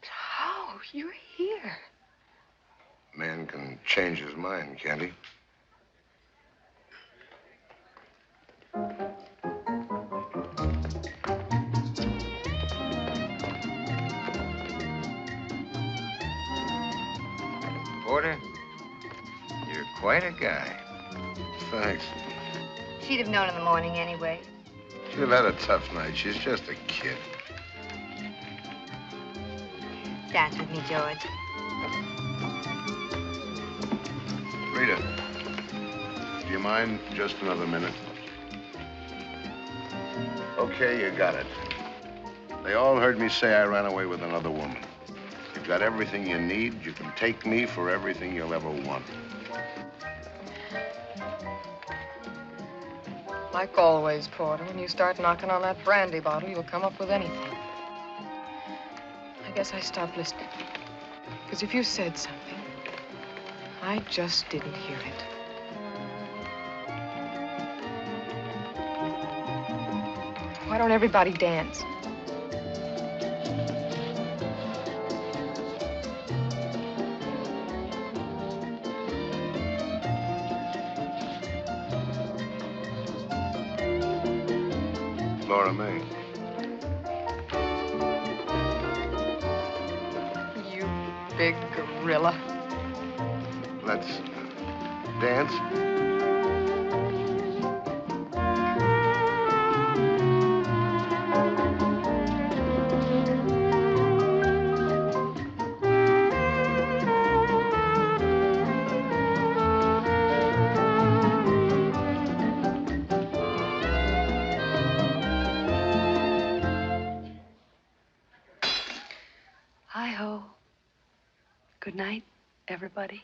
How? You're here. A man can change his mind, can't he? Porter, you're quite a guy. Thanks. She'd have known in the morning anyway. She'd have had a tough night. She's just a kid. Dance with me, George. Rita, do you mind just another minute? Okay, you got it. They all heard me say I ran away with another woman. You've got everything you need. You can take me for everything you'll ever want. Like always, Porter, when you start knocking on that brandy bottle, you'll come up with anything. I guess I stopped listening. Because if you said something, I just didn't hear it. Why don't everybody dance? Lora Mae. You big gorilla. Let's dance. Hi-ho. Good night, everybody.